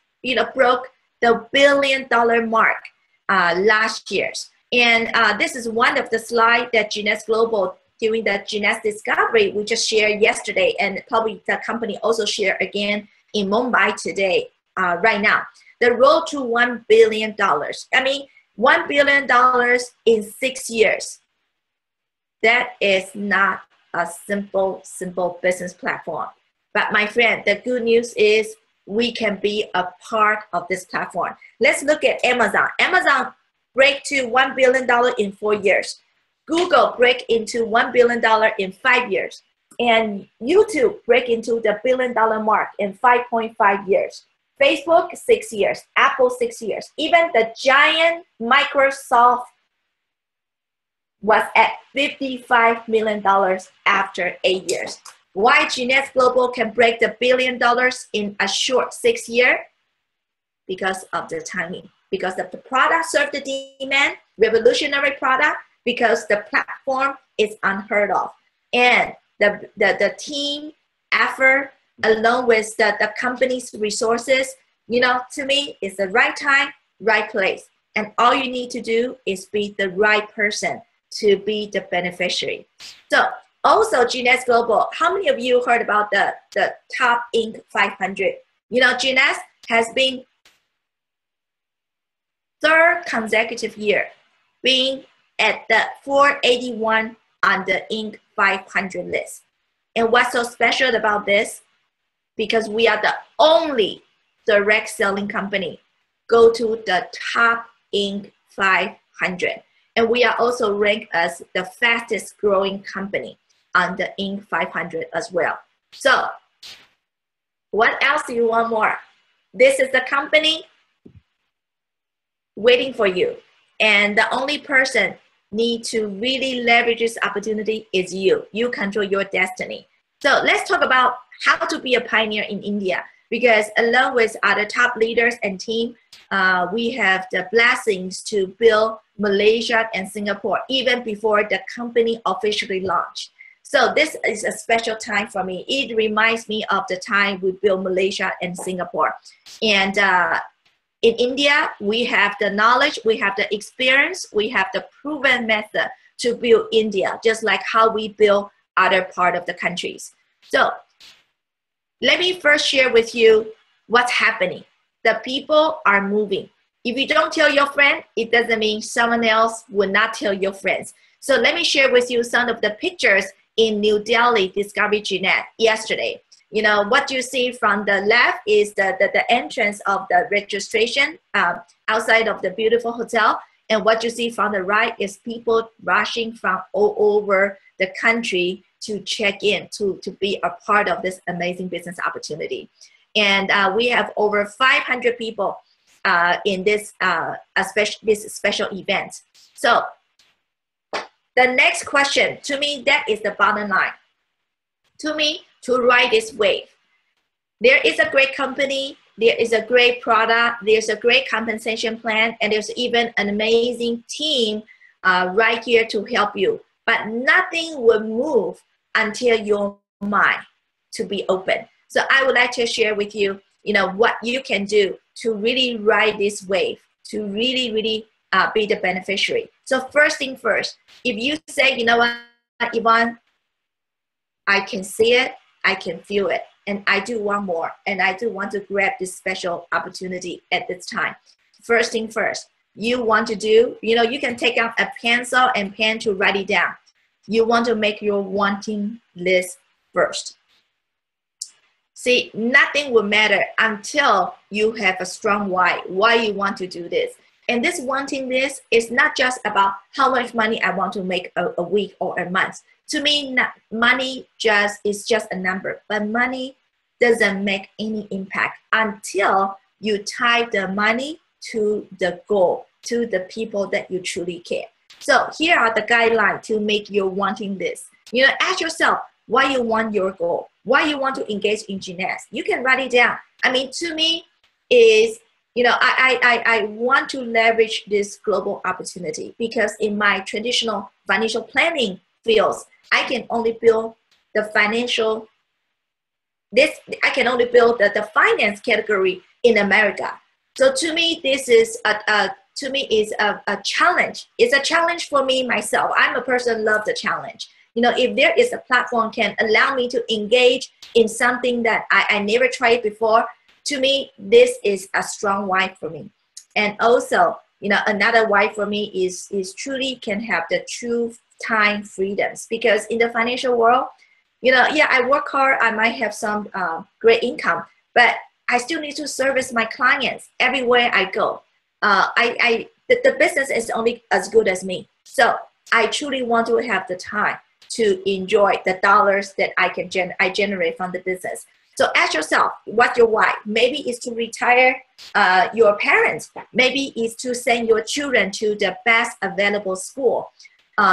broke the $1 billion mark last year. And this is one of the slides that Genext Global during the Genext Discovery we just shared yesterday, and probably the company also shared again in Mumbai today, right now. The road to $1 billion. I mean, $1 billion in 6 years. That is not a simple business platform. But my friend, the good news is we can be a part of this platform. Let's look at Amazon. Amazon break to $1 billion in 4 years. Google break into $1 billion in 5 years. And YouTube break into the $1 billion mark in 5.5 years. Facebook, 6 years. Apple, 6 years. Even the giant Microsoft was at $55 million after 8 years. Why Genext Global can break the $1 billion in a short 6 years? Because of the timing. Because of the product serve the demand, revolutionary product, because the platform is unheard of. And the team effort, along with the company's resources, To me, it's the right time, right place. And all you need to do is be the right person to be the beneficiary. So also GNS Global, how many of you heard about the Top Inc. 500? GNS has been third consecutive year being at the 481 on the Inc. 500 list. And what's so special about this? Because we are the only direct selling company go to the Top Inc. 500. And we are also ranked as the fastest growing company on the Inc. 500 as well. So what else do you want more? This is the company waiting for you. And the only person need to really leverage this opportunity is you. You control your destiny. So let's talk about how to be a pioneer in India, because along with other top leaders and team, we have the blessings to build Malaysia and Singapore even before the company officially launched. So this is a special time for me. It reminds me of the time we built Malaysia and Singapore. And in India, we have the knowledge, we have the experience, we have the proven method to build India, just like how we build other part of the countries. So let me first share with you what's happening. The people are moving. If you don't tell your friend, it doesn't mean someone else will not tell your friends. So let me share with you some of the pictures in New Delhi Discovery GNet yesterday. What you see from the left is the entrance of the registration outside of the beautiful hotel. And what you see from the right is people rushing from all over the country to check in, to be a part of this amazing business opportunity. And we have over 500 people in this special event. So the next question, to me, that is the bottom line. To me, to ride this wave, there is a great company, there is a great product, there's a great compensation plan, and there's even an amazing team right here to help you. But nothing will move until your mind to be open. So I would like to share with you, what you can do to really ride this wave, to really be the beneficiary. So first thing first, if you say, you know what, Yvonne, I can see it, I can feel it, and I do want more, and I do want to grab this special opportunity at this time. First thing first, you want to do, you can take out a pencil and pen to write it down. You want to make your wanting list first. See, nothing will matter until you have a strong why you want to do this. And this wanting list is not just about how much money I want to make a week or a month. To me, money is just a number, but money doesn't make any impact until you tie the money to the goal, to the people that you truly care. So here are the guidelines to make your wanting list. Ask yourself why you want your goal, why you want to engage in GNS. You can write it down. I mean, to me, is I want to leverage this global opportunity, because in my traditional financial planning fields, I can only build the financial. I can only build the finance category in America. So to me, this is a challenge. It's a challenge for me myself. I'm a person who loves the challenge. If there is a platform can allow me to engage in something that I never tried before, to me, this is a strong why for me. And also, another why for me is truly can have the true time freedoms, because in the financial world, yeah, I work hard, I might have some great income, but I still need to service my clients everywhere I go. The business is only as good as me. So I truly want to have the time to enjoy the dollars that I generate from the business. So ask yourself, what's your why? Maybe it's to retire your parents. Maybe it's to send your children to the best available school.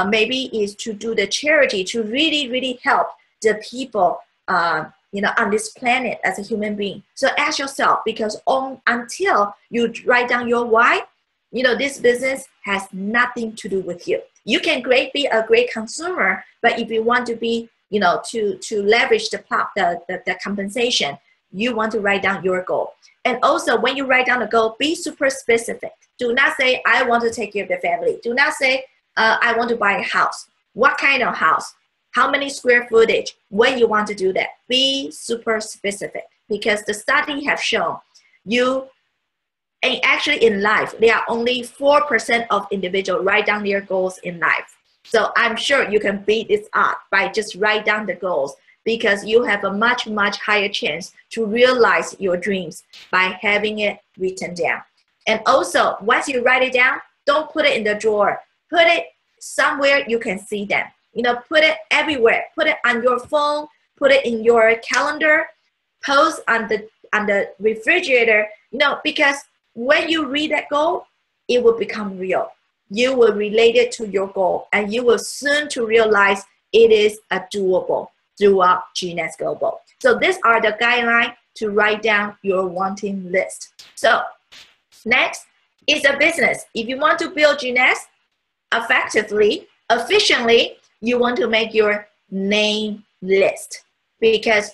Maybe it's to do the charity, to really help the people on this planet as a human being. So ask yourself, because until you write down your why, this business has nothing to do with you. You can be a great consumer, but if you want to be, to leverage the compensation, you want to write down your goal. And also when you write down the goal, be super specific. Do not say, I want to take care of the family. Do not say, I want to buy a house. What kind of house? How many square footage? When you want to do that? Be super specific, because the study have shown and actually in life, there are only 4% of individuals write down their goals in life. So I'm sure you can beat this up by just write down the goals, because you have a much, much higher chance to realize your dreams by having it written down. And also, once you write it down, don't put it in the drawer. Put it somewhere you can see them. You know, put it everywhere. Put it on your phone, put it in your calendar, post on the refrigerator, you know, because when you read that goal, it will become real. You will relate it to your goal, and you will soon to realize it is a doable throughout GNS Global. So these are the guidelines to write down your wanting list. So next is a business. If you want to build GNS effectively, efficiently, you want to make your name list, because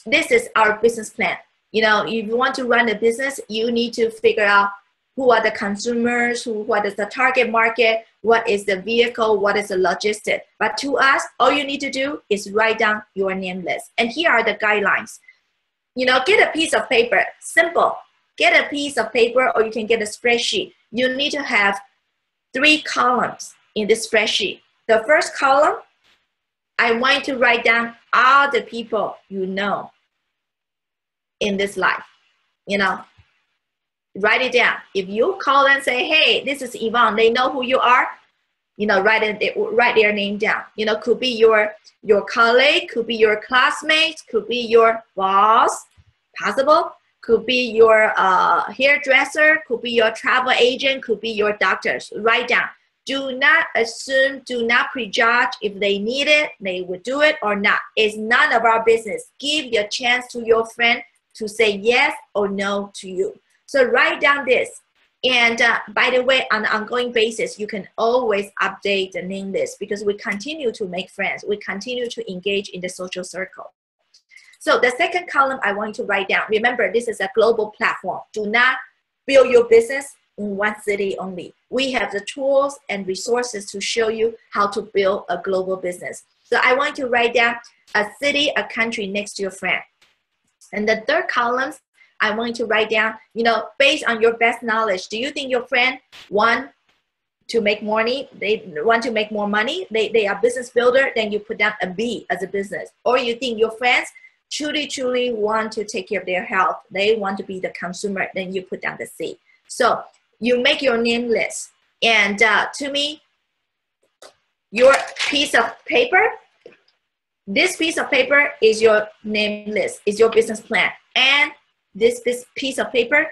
this is our business plan. You know, if you want to run a business, you need to figure out who are the consumers, what is the target market, what is the vehicle, what is the logistic. But to us, all you need to do is write down your name list. And here are the guidelines. You know, get a piece of paper, simple. Get a piece of paper, or you can get a spreadsheet. You need to have 3 columns in this spreadsheet. The first column, I want you to write down all the people you know in this life. You know, write it down. If you call and say, hey, this is Yvonne, they know who you are, you know, write their name down. You know, could be your colleague, could be your classmates, could be your boss, possible, could be your hairdresser, could be your travel agent, could be your doctors. Write down. Do not assume, do not prejudge if they need it, they would do it or not. It's none of our business. Give your chance to your friend to say yes or no to you. So write down this. And by the way, on an ongoing basis, you can always update the name list, because we continue to make friends. We continue to engage in the social circle. So the second column I want you to write down. Remember, this is a global platform. Do not build your business in one city only. We have the tools and resources to show you how to build a global business. So I want you to write down a city, a country next to your friend. And the third column, I want you to write down, you know, based on your best knowledge, do you think your friend want to make money? They want to make more money? They are business builder, then you put down a B as a business. Or you think your friends truly want to take care of their health, they want to be the consumer, then you put down the C. So you make your name list. And to me, your piece of paper, this piece of paper is your name list, is your business plan. And this piece of paper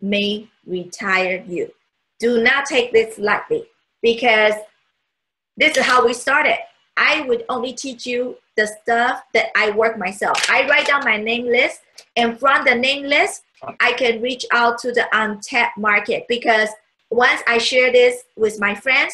may retire you. Do not take this lightly, because this is how we started. I would only teach you the stuff that I work myself. I write down my name list, and from the name list, I can reach out to the untapped market, because once I share this with my friend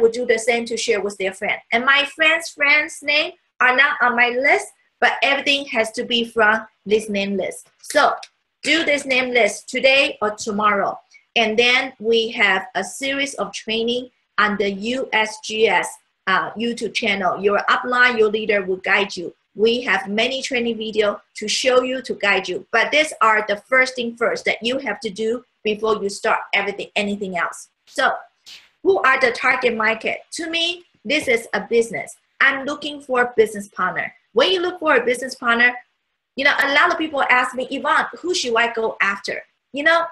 will do the same to share with their friend. And my friend's name are not on my list, but everything has to be from this name list. So do this name list today or tomorrow. And then we have a series of training on the USGS YouTube channel. Your upline, your leader will guide you. We have many training videos to show you, to guide you. But these are the first thing first that you have to do before you start anything else. So who are the target market? To me, this is a business. I'm looking for a business partner. When you look for a business partner, you know, a lot of people ask me, Yvonne, who should I go after? You know,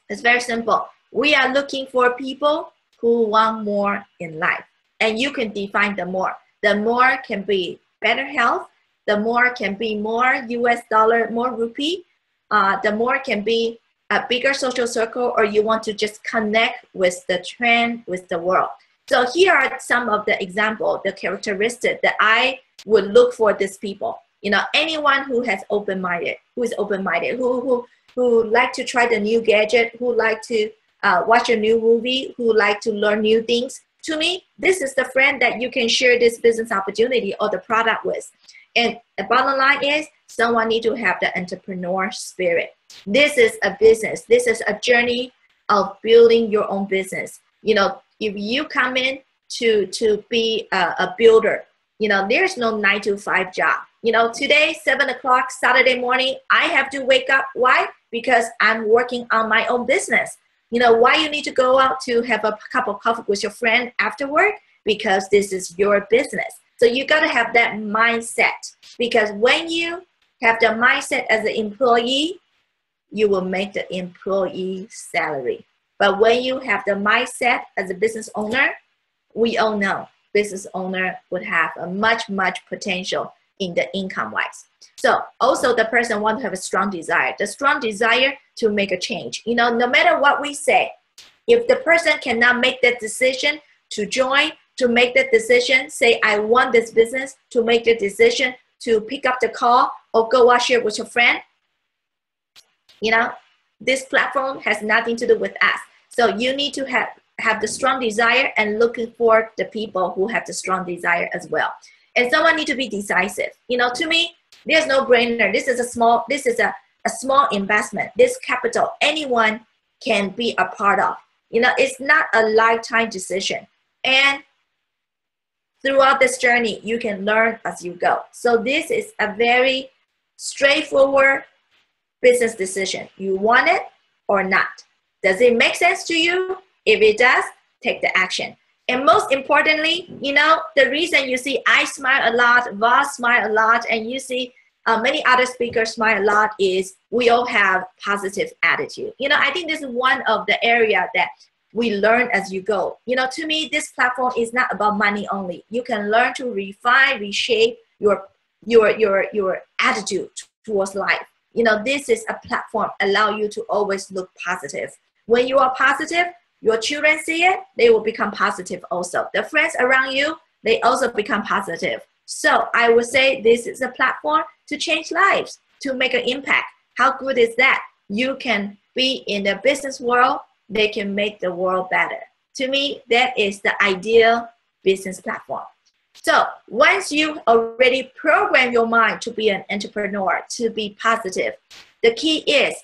it's very simple. We are looking for people who want more in life. And you can define the more. The more can be better health. The more can be more US dollar, more rupee. The more can be a bigger social circle, or you want to just connect with the trend, with the world. So here are some of the examples, the characteristics that I would look for these people. You know, anyone who has open-minded, who like to try the new gadget, who like to watch a new movie, who like to learn new things. To me, this is the friend that you can share this business opportunity or the product with. And the bottom line is someone need to have the entrepreneur spirit. This is a business. This is a journey of building your own business. You know, if you come in to be a builder, you know, there's no 9-to-5 job. You know, today, 7 o'clock, Saturday morning, I have to wake up. Why? Because I'm working on my own business. You know, why you need to go out to have a cup of coffee with your friend after work? Because this is your business. So you got to have that mindset, because when you have the mindset as an employee, you will make the employee salary. But when you have the mindset as a business owner, we all know business owner would have a much potential in the income wise. So also the person want to have a strong desire, the strong desire to make a change. You know, no matter what we say, if the person cannot make that decision to join, to make that decision, say, I want this business, to make the decision to pick up the call or go out share with your friend, you know, this platform has nothing to do with us. So you need to have the strong desire and looking for the people who have the strong desire as well. And someone need to be decisive. You know, to me, there's no brainer. This is a small investment. This capital, anyone can be a part of. You know, it's not a lifetime decision. And throughout this journey, you can learn as you go. So this is a very straightforward business decision. You want it or not. Does it make sense to you? If it does, take the action. And most importantly, you know, the reason you see I smile a lot, Voss smile a lot, and you see many other speakers smile a lot is we all have positive attitude. You know, I think this is one of the area that we learn as you go. You know, to me, this platform is not about money only. You can learn to refine, reshape your attitude towards life. You know, this is a platform allow you to always look positive. When you are positive, your children see it, they will become positive also. The friends around you, they also become positive. So I would say this is a platform to change lives, to make an impact. How good is that? You can be in the business world, they can make the world better. To me, that is the ideal business platform. So once you already program your mind to be an entrepreneur, to be positive, the key is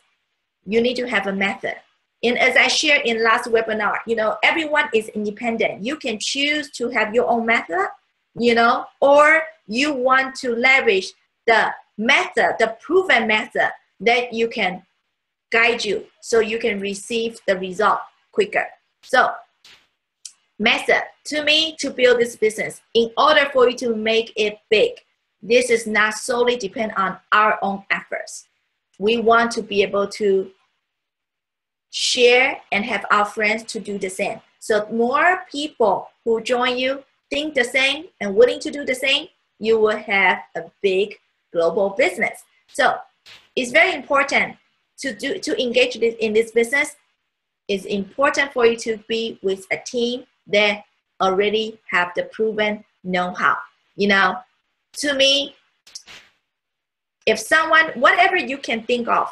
you need to have a method. And as I shared in last webinar, you know, everyone is independent. You can choose to have your own method, you know, or you want to leverage the method, the proven method that you can guide you so you can receive the result quicker. So method, to me, to build this business, in order for you to make it big, this is not solely depend on our own efforts. We want to be able to share and have our friends to do the same. So more people who join you think the same and willing to do the same, you will have a big global business. So it's very important to engage in this business. It's important for you to be with a team that already have the proven know-how. You know, to me, if someone, whatever you can think of,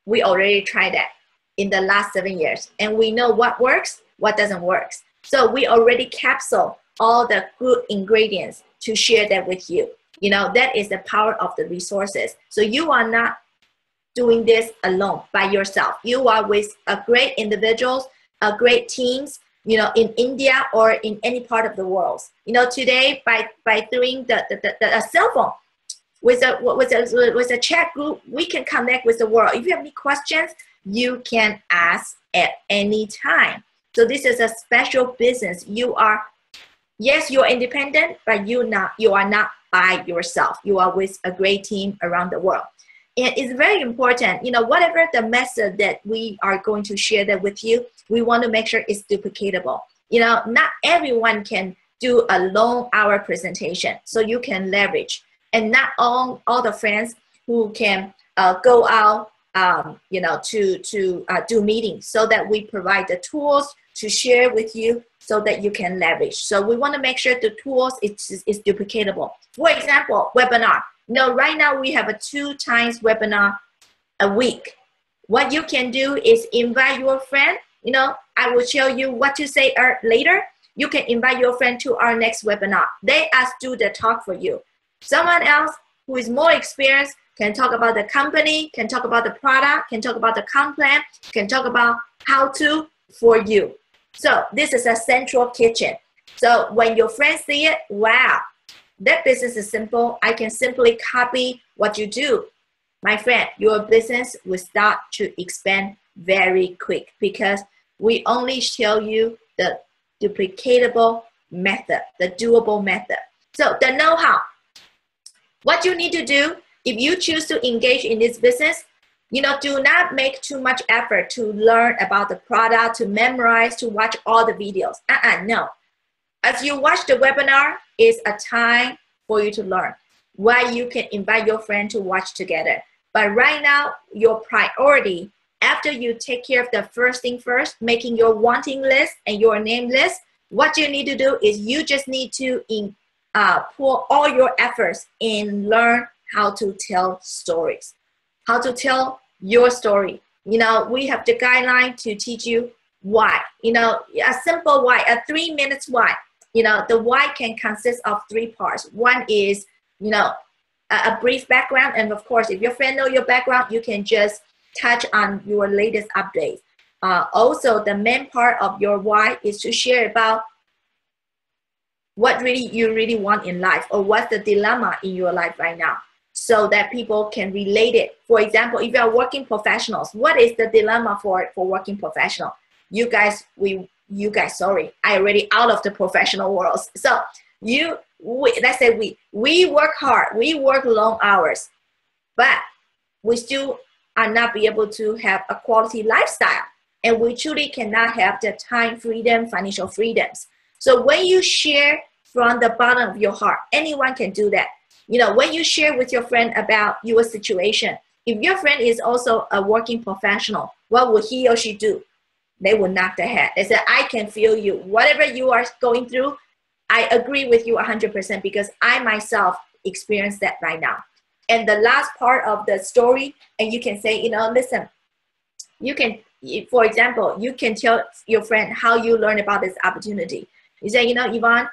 we already tried that in the last 7 years, and we know what works, what doesn't work. So we already capsule all the good ingredients to share that with you. You know, that is the power of the resources. So you are not doing this alone by yourself. You are with a great individuals, a great teams, you know, in India or in any part of the world. You know, today by doing the cell phone, with a chat group, we can connect with the world. If you have any questions, you can ask at any time. So this is a special business. You are, yes, you're independent, but you are not by yourself. You are with a great team around the world. And it's very important, you know, whatever the method that we are going to share that with you, we want to make sure it's duplicatable. You know, not everyone can do a long hour presentation, so you can leverage. And not all the friends who can go out, you know, to do meetings, so that we provide the tools to share with you so that you can leverage. So we want to make sure the tools is duplicatable. For example, webinar. You know, right now we have a 2 times webinar a week. What you can do is invite your friend. You know, I will show you what to say later. You can invite your friend to our next webinar. They do the talk for you. Someone else who is more experienced can talk about the company, can talk about the product, can talk about the comp plan, can talk about how to for you. So this is a central kitchen. So when your friends see it, wow, that business is simple. I can simply copy what you do. My friend, your business will start to expand very quick because we only show you the duplicatable method, the doable method. So the know-how, what you need to do if you choose to engage in this business, do not make too much effort to learn about the product, to memorize, to watch all the videos. No. As you watch the webinar, it's a time for you to learn, why you can invite your friend to watch together. But right now, your priority, after you take care of the first thing first, making your wanting list and your name list, what you need to do is you just need to pour all your efforts in learn how to tell stories, how to tell your story. We have the guideline to teach you why, a simple why, a 3 minutes why. The why can consist of 3 parts. One is, a brief background. And of course, if your friend know your background, you can just touch on your latest updates. Also, the main part of your why is to share about what you really want in life, or what's the dilemma in your life right now, so that people can relate it. For example, if you are working professionals, what is the dilemma for working professional? You guys, sorry, I already out of the professional world. So let's say we work hard, we work long hours, but we still are not be able to have a quality lifestyle, and we truly cannot have the time freedom, financial freedoms. So when you share from the bottom of your heart, anyone can do that. When you share with your friend about your situation, if your friend is also a working professional, what will he or she do? They will knock their head. They say, I can feel you. Whatever you are going through, I agree with you 100% because I myself experience that right now. And the last part of the story, and you can say, listen, you can, for example, you can tell your friend how you learn about this opportunity. You say, Yvonne,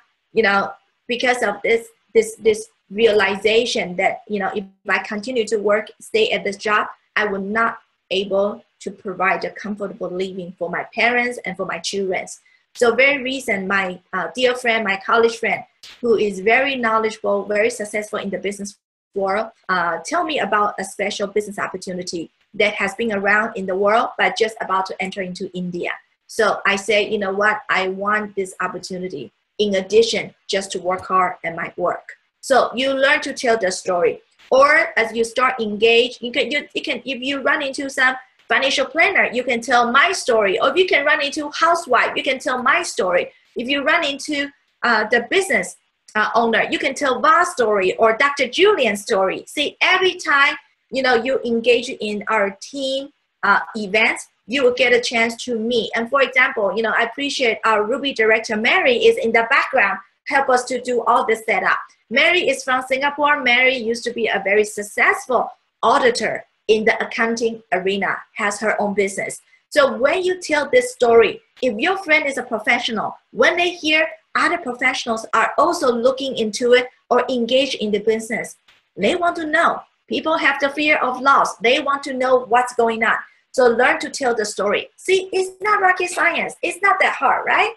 because of this realization that, if I continue to work, stay at this job, I will not able to provide a comfortable living for my parents and for my children. So very recent, my dear friend, my college friend, who is very knowledgeable, very successful in the business world, tell me about a special business opportunity that has been around in the world, but just about to enter into India. So I say, you know what, I want this opportunity in addition just to work hard at my work. So you learn to tell the story. Or as you start engage, you can if you run into some financial planner, you can tell my story. Or if you can run into housewife, you can tell my story. If you run into the business owner, you can tell Va's story or Dr. Julian's story. See, every time you engage in our team events, you will get a chance to meet. And for example, I appreciate our Ruby director, Mary, is in the background, help us to do all this setup. Mary is from Singapore. Mary used to be a very successful auditor in the accounting arena, has her own business. So when you tell this story, if your friend is a professional, when they hear other professionals are also looking into it or engaged in the business, they want to know. People have the fear of loss. They want to know what's going on. So learn to tell the story. See, it's not rocket science. It's not that hard, right?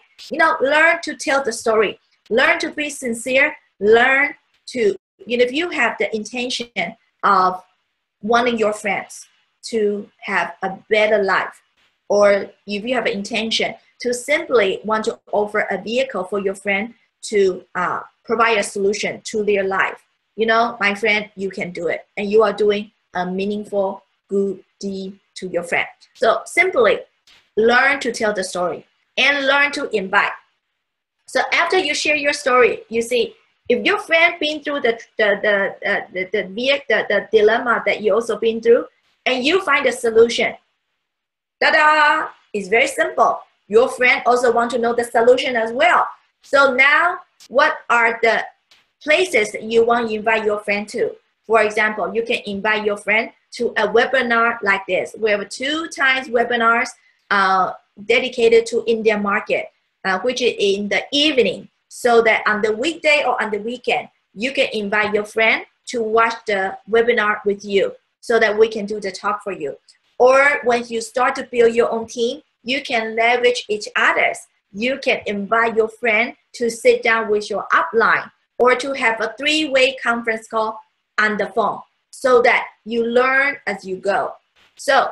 Learn to tell the story. Learn to be sincere. Learn to, if you have the intention of wanting your friends to have a better life, or if you have an intention to simply want to offer a vehicle for your friend to provide a solution to their life, my friend, you can do it. And you are doing a meaningful, good deed to your friend. So simply learn to tell the story and learn to invite. So after you share your story, you see, if your friend been through the dilemma that you also been through, and you find a solution, ta-da! It's very simple. Your friend also want to know the solution as well. So now, what are the places that you want to invite your friend to? For example, you can invite your friend to a webinar like this. We have 2 times webinars dedicated to India market, which is in the evening, so that on the weekday or on the weekend, you can invite your friend to watch the webinar with you so that we can do the talk for you. Or when you start to build your own team, you can leverage each other's. You can invite your friend to sit down with your upline or to have a 3-way conference call on the phone so that you learn as you go. So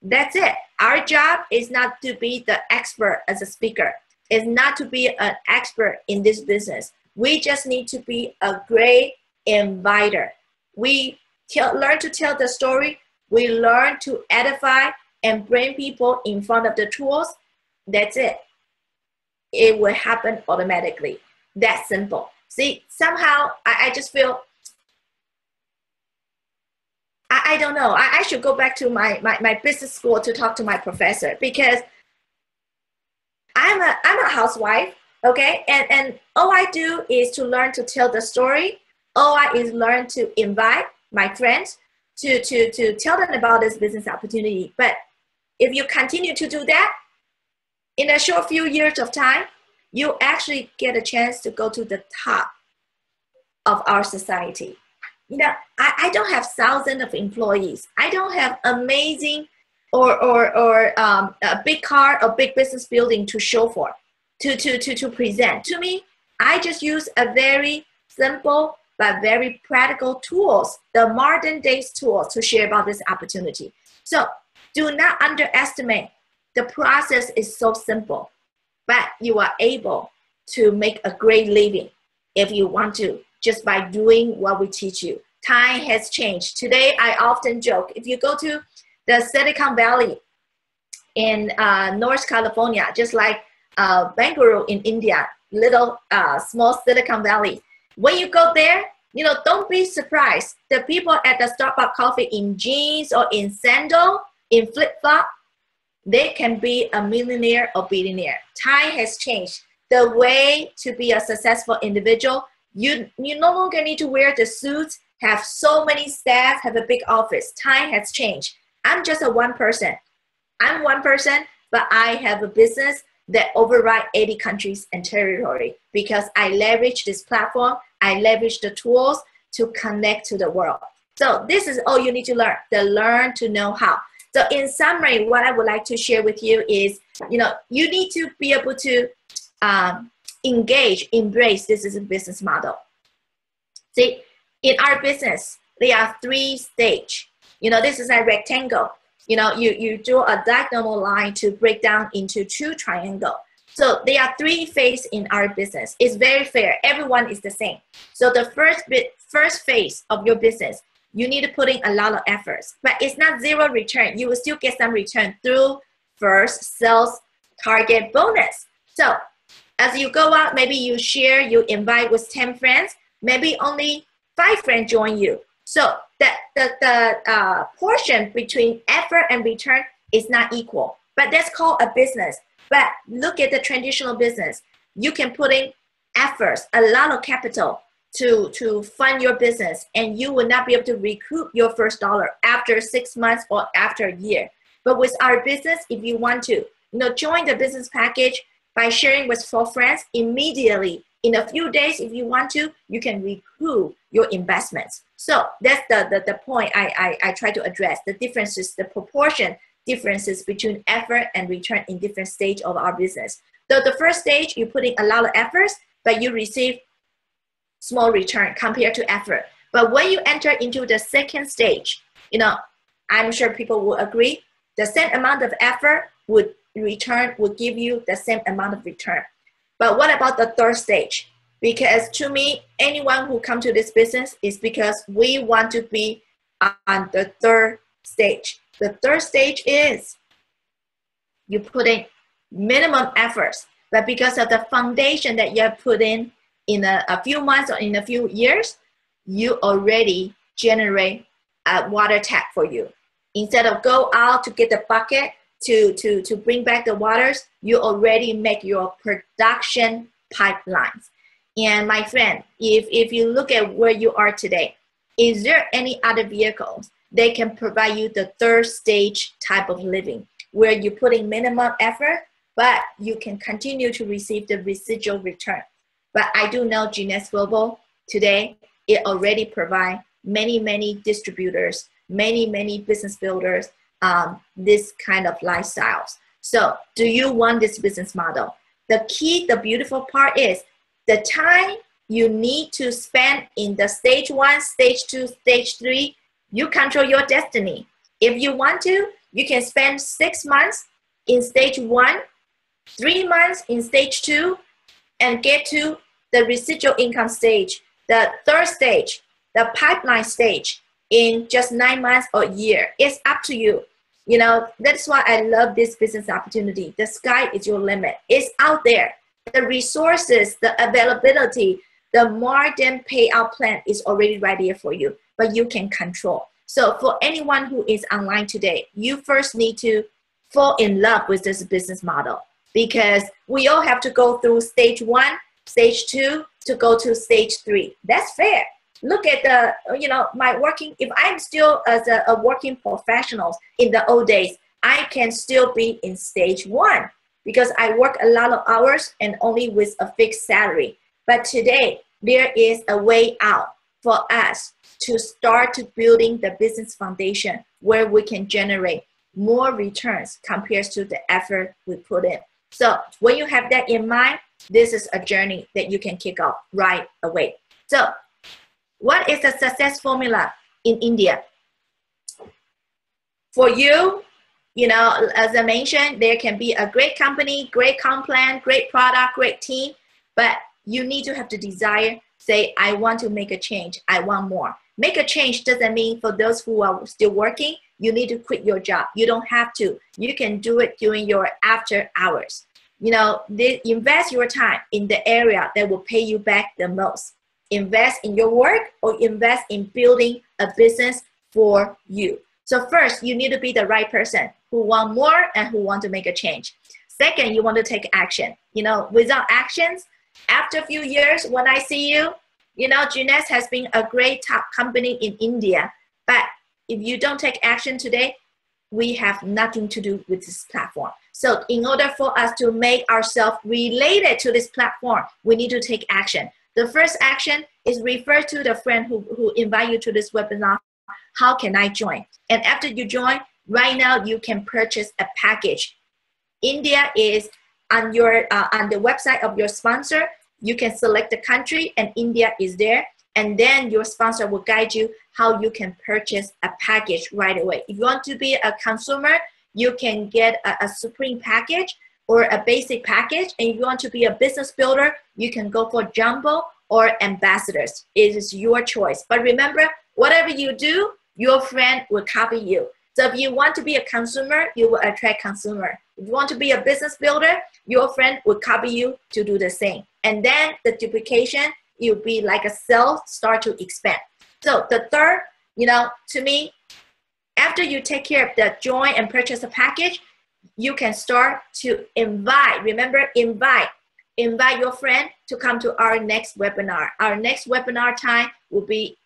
that's it. Our job is not to be the expert as a speaker. It's not to be an expert in this business. We just need to be a great inviter. We learn to tell the story. We learn to edify and bring people in front of the tools. That's it. It will happen automatically. That's simple. See, somehow I just feel, I don't know. I should go back to my business school to talk to my professor, because I'm a housewife, okay? And all I do is to learn to tell the story. All I is learn to invite my friends to tell them about this business opportunity. But if you continue to do that, in a short few years of time, you actually get a chance to go to the top of our society. You know, I don't have thousands of employees. I don't have amazing or a big car or big business building to show for, to present. To me, I just use a very simple but very practical tools, the modern days tools, to share about this opportunity. So do not underestimate. The process is so simple, but you are able to make a great living if you want to, just by doing what we teach you. Time has changed. Today, I often joke, if you go to the Silicon Valley in North California, just like Bangalore in India, little small Silicon Valley, when you go there, you know, don't be surprised. The people at the Starbucks coffee in jeans or in sandal, in flip-flop, they can be a millionaire or billionaire. Time has changed. The way to be a successful individual, you no longer need to wear the suits, have so many staff, have a big office. Time has changed. I'm just a one person. I'm one person, but I have a business that override 80 countries and territory because I leverage this platform. I leverage the tools to connect to the world. So this is all you need to learn, the learn to know how. So in summary, what I would like to share with you is, you know, you need to be able to engage, embrace this is a business model. See, in our business, there are 3 stages. You know, this is a rectangle. You know, you draw a diagonal line to break down into 2 triangles. So there are 3 phases in our business. It's very fair. Everyone is the same. So the first phase of your business, you need to put in a lot of efforts, but it's not zero return. You will still get some return through first sales target bonus. So as you go out, maybe you share, you invite with 10 friends, maybe only 5 friends join you. So the portion between effort and return is not equal, but that's called a business. But look at the traditional business. You can put in efforts, a lot of capital to fund your business, and you will not be able to recoup your first dollar after 6 months or after a year. But with our business, if you want to, you know, join the business package by sharing with 4 friends immediately. In a few days, if you want to, you can recoup your investments. So that's the point I try to address, the differences, the proportion differences between effort and return in different stages of our business. So the first stage, you put in a lot of efforts, but you receive small return compared to effort. But when you enter into the second stage, you know, I'm sure people will agree, the same amount of effort would give you the same amount of return. But what about the third stage? Because to me, anyone who comes to this business is because we want to be on the third stage. The third stage is you put in minimum efforts, but because of the foundation that you have put in a few months or in a few years, you already generate a water tap for you. Instead of go out to get the bucket to bring back the waters, you already make your production pipelines. And my friend, if you look at where you are today, is there any other vehicles they can provide you the third stage type of living where you put in minimum effort, but you can continue to receive the residual return? But I do know Genius Global today, it already provides many distributors, many business builders, this kind of lifestyles. So do you want this business model? The key, the beautiful part is the time you need to spend in the stage 1, stage 2, stage 3, you control your destiny. If you want to, you can spend 6 months in stage 1, 3 months in stage 2, and get to the residual income stage, the third stage, the pipeline stage in just 9 months or a year. It's up to you. You know, that's why I love this business opportunity. The sky is your limit. It's out there. The resources, the availability, the margin payout plan is already right here for you, but you can control. So for anyone who is online today, you first need to fall in love with this business model, because we all have to go through stage 1, stage 2 to go to stage 3. That's fair. Look at the, you know, my working, if I'm still as a working professional in the old days, I can still be in stage 1 because I work a lot of hours and only with a fixed salary. But today, there is a way out for us to start to building the business foundation where we can generate more returns compared to the effort we put in. So when you have that in mind, this is a journey that you can kick off right away. So what is the success formula in India? For you, you know, as I mentioned, there can be a great company, great comp plan, great product, great team, but you need to have the desire, say, I want to make a change, I want more. Make a change doesn't mean for those who are still working, you need to quit your job. You don't have to. You can do it during your after hours. You know, invest your time in the area that will pay you back the most. Invest in your work or invest in building a business for you. So first, you need to be the right person who want more and who want to make a change. Second, you want to take action. You know, without actions, after a few years, when I see you, you know, Juness has been a great top company in India. But if you don't take action today, we have nothing to do with this platform. So in order for us to make ourselves related to this platform, we need to take action. The first action is refer to the friend who invite you to this webinar. How can I join? And after you join, right now you can purchase a package. India is on your on the website of your sponsor. You can select the country and India is there. And then your sponsor will guide you how you can purchase a package right away. If you want to be a consumer, you can get a Supreme package or a basic package. And if you want to be a business builder, you can go for jumbo or ambassadors. It is your choice. But remember, whatever you do, your friend will copy you. So if you want to be a consumer, you will attract consumer. If you want to be a business builder, your friend will copy you to do the same. And then the duplication, you'll be like a cell start to expand. So the third, you know, to me, after you take care of the join and purchase a package, you can start to invite. Remember, invite your friend to come to our next webinar. Our next webinar time will be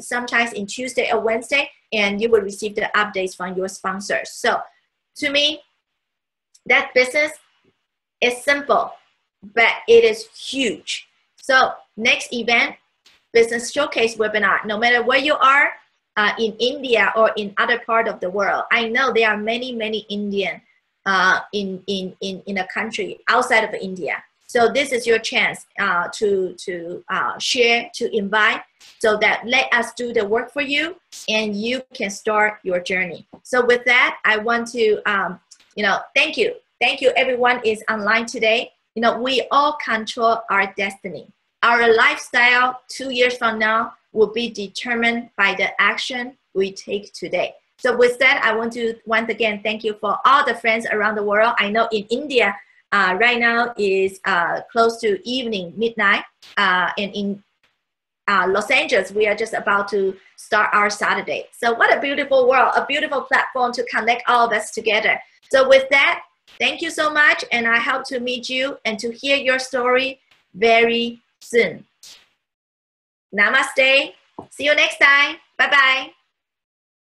sometimes in Tuesday or Wednesday, and you will receive the updates from your sponsors. So to me, that business is simple, but it is huge. So next event, Business Showcase webinar, no matter where you are in India or in other part of the world. I know there are many Indian in a country outside of India. So this is your chance to share, to invite, so that let us do the work for you and you can start your journey. So with that, I want to, you know, thank you. Thank you, everyone is online today. You know, we all control our destiny. Our lifestyle 2 years from now will be determined by the action we take today. So with that, I want to once again thank you for all the friends around the world. I know in India, right now is close to evening, midnight. And in Los Angeles, we are just about to start our Saturday. So what a beautiful world, a beautiful platform to connect all of us together. So with that, thank you so much. And I hope to meet you and to hear your story very soon. Namaste. See you next time. Bye-bye.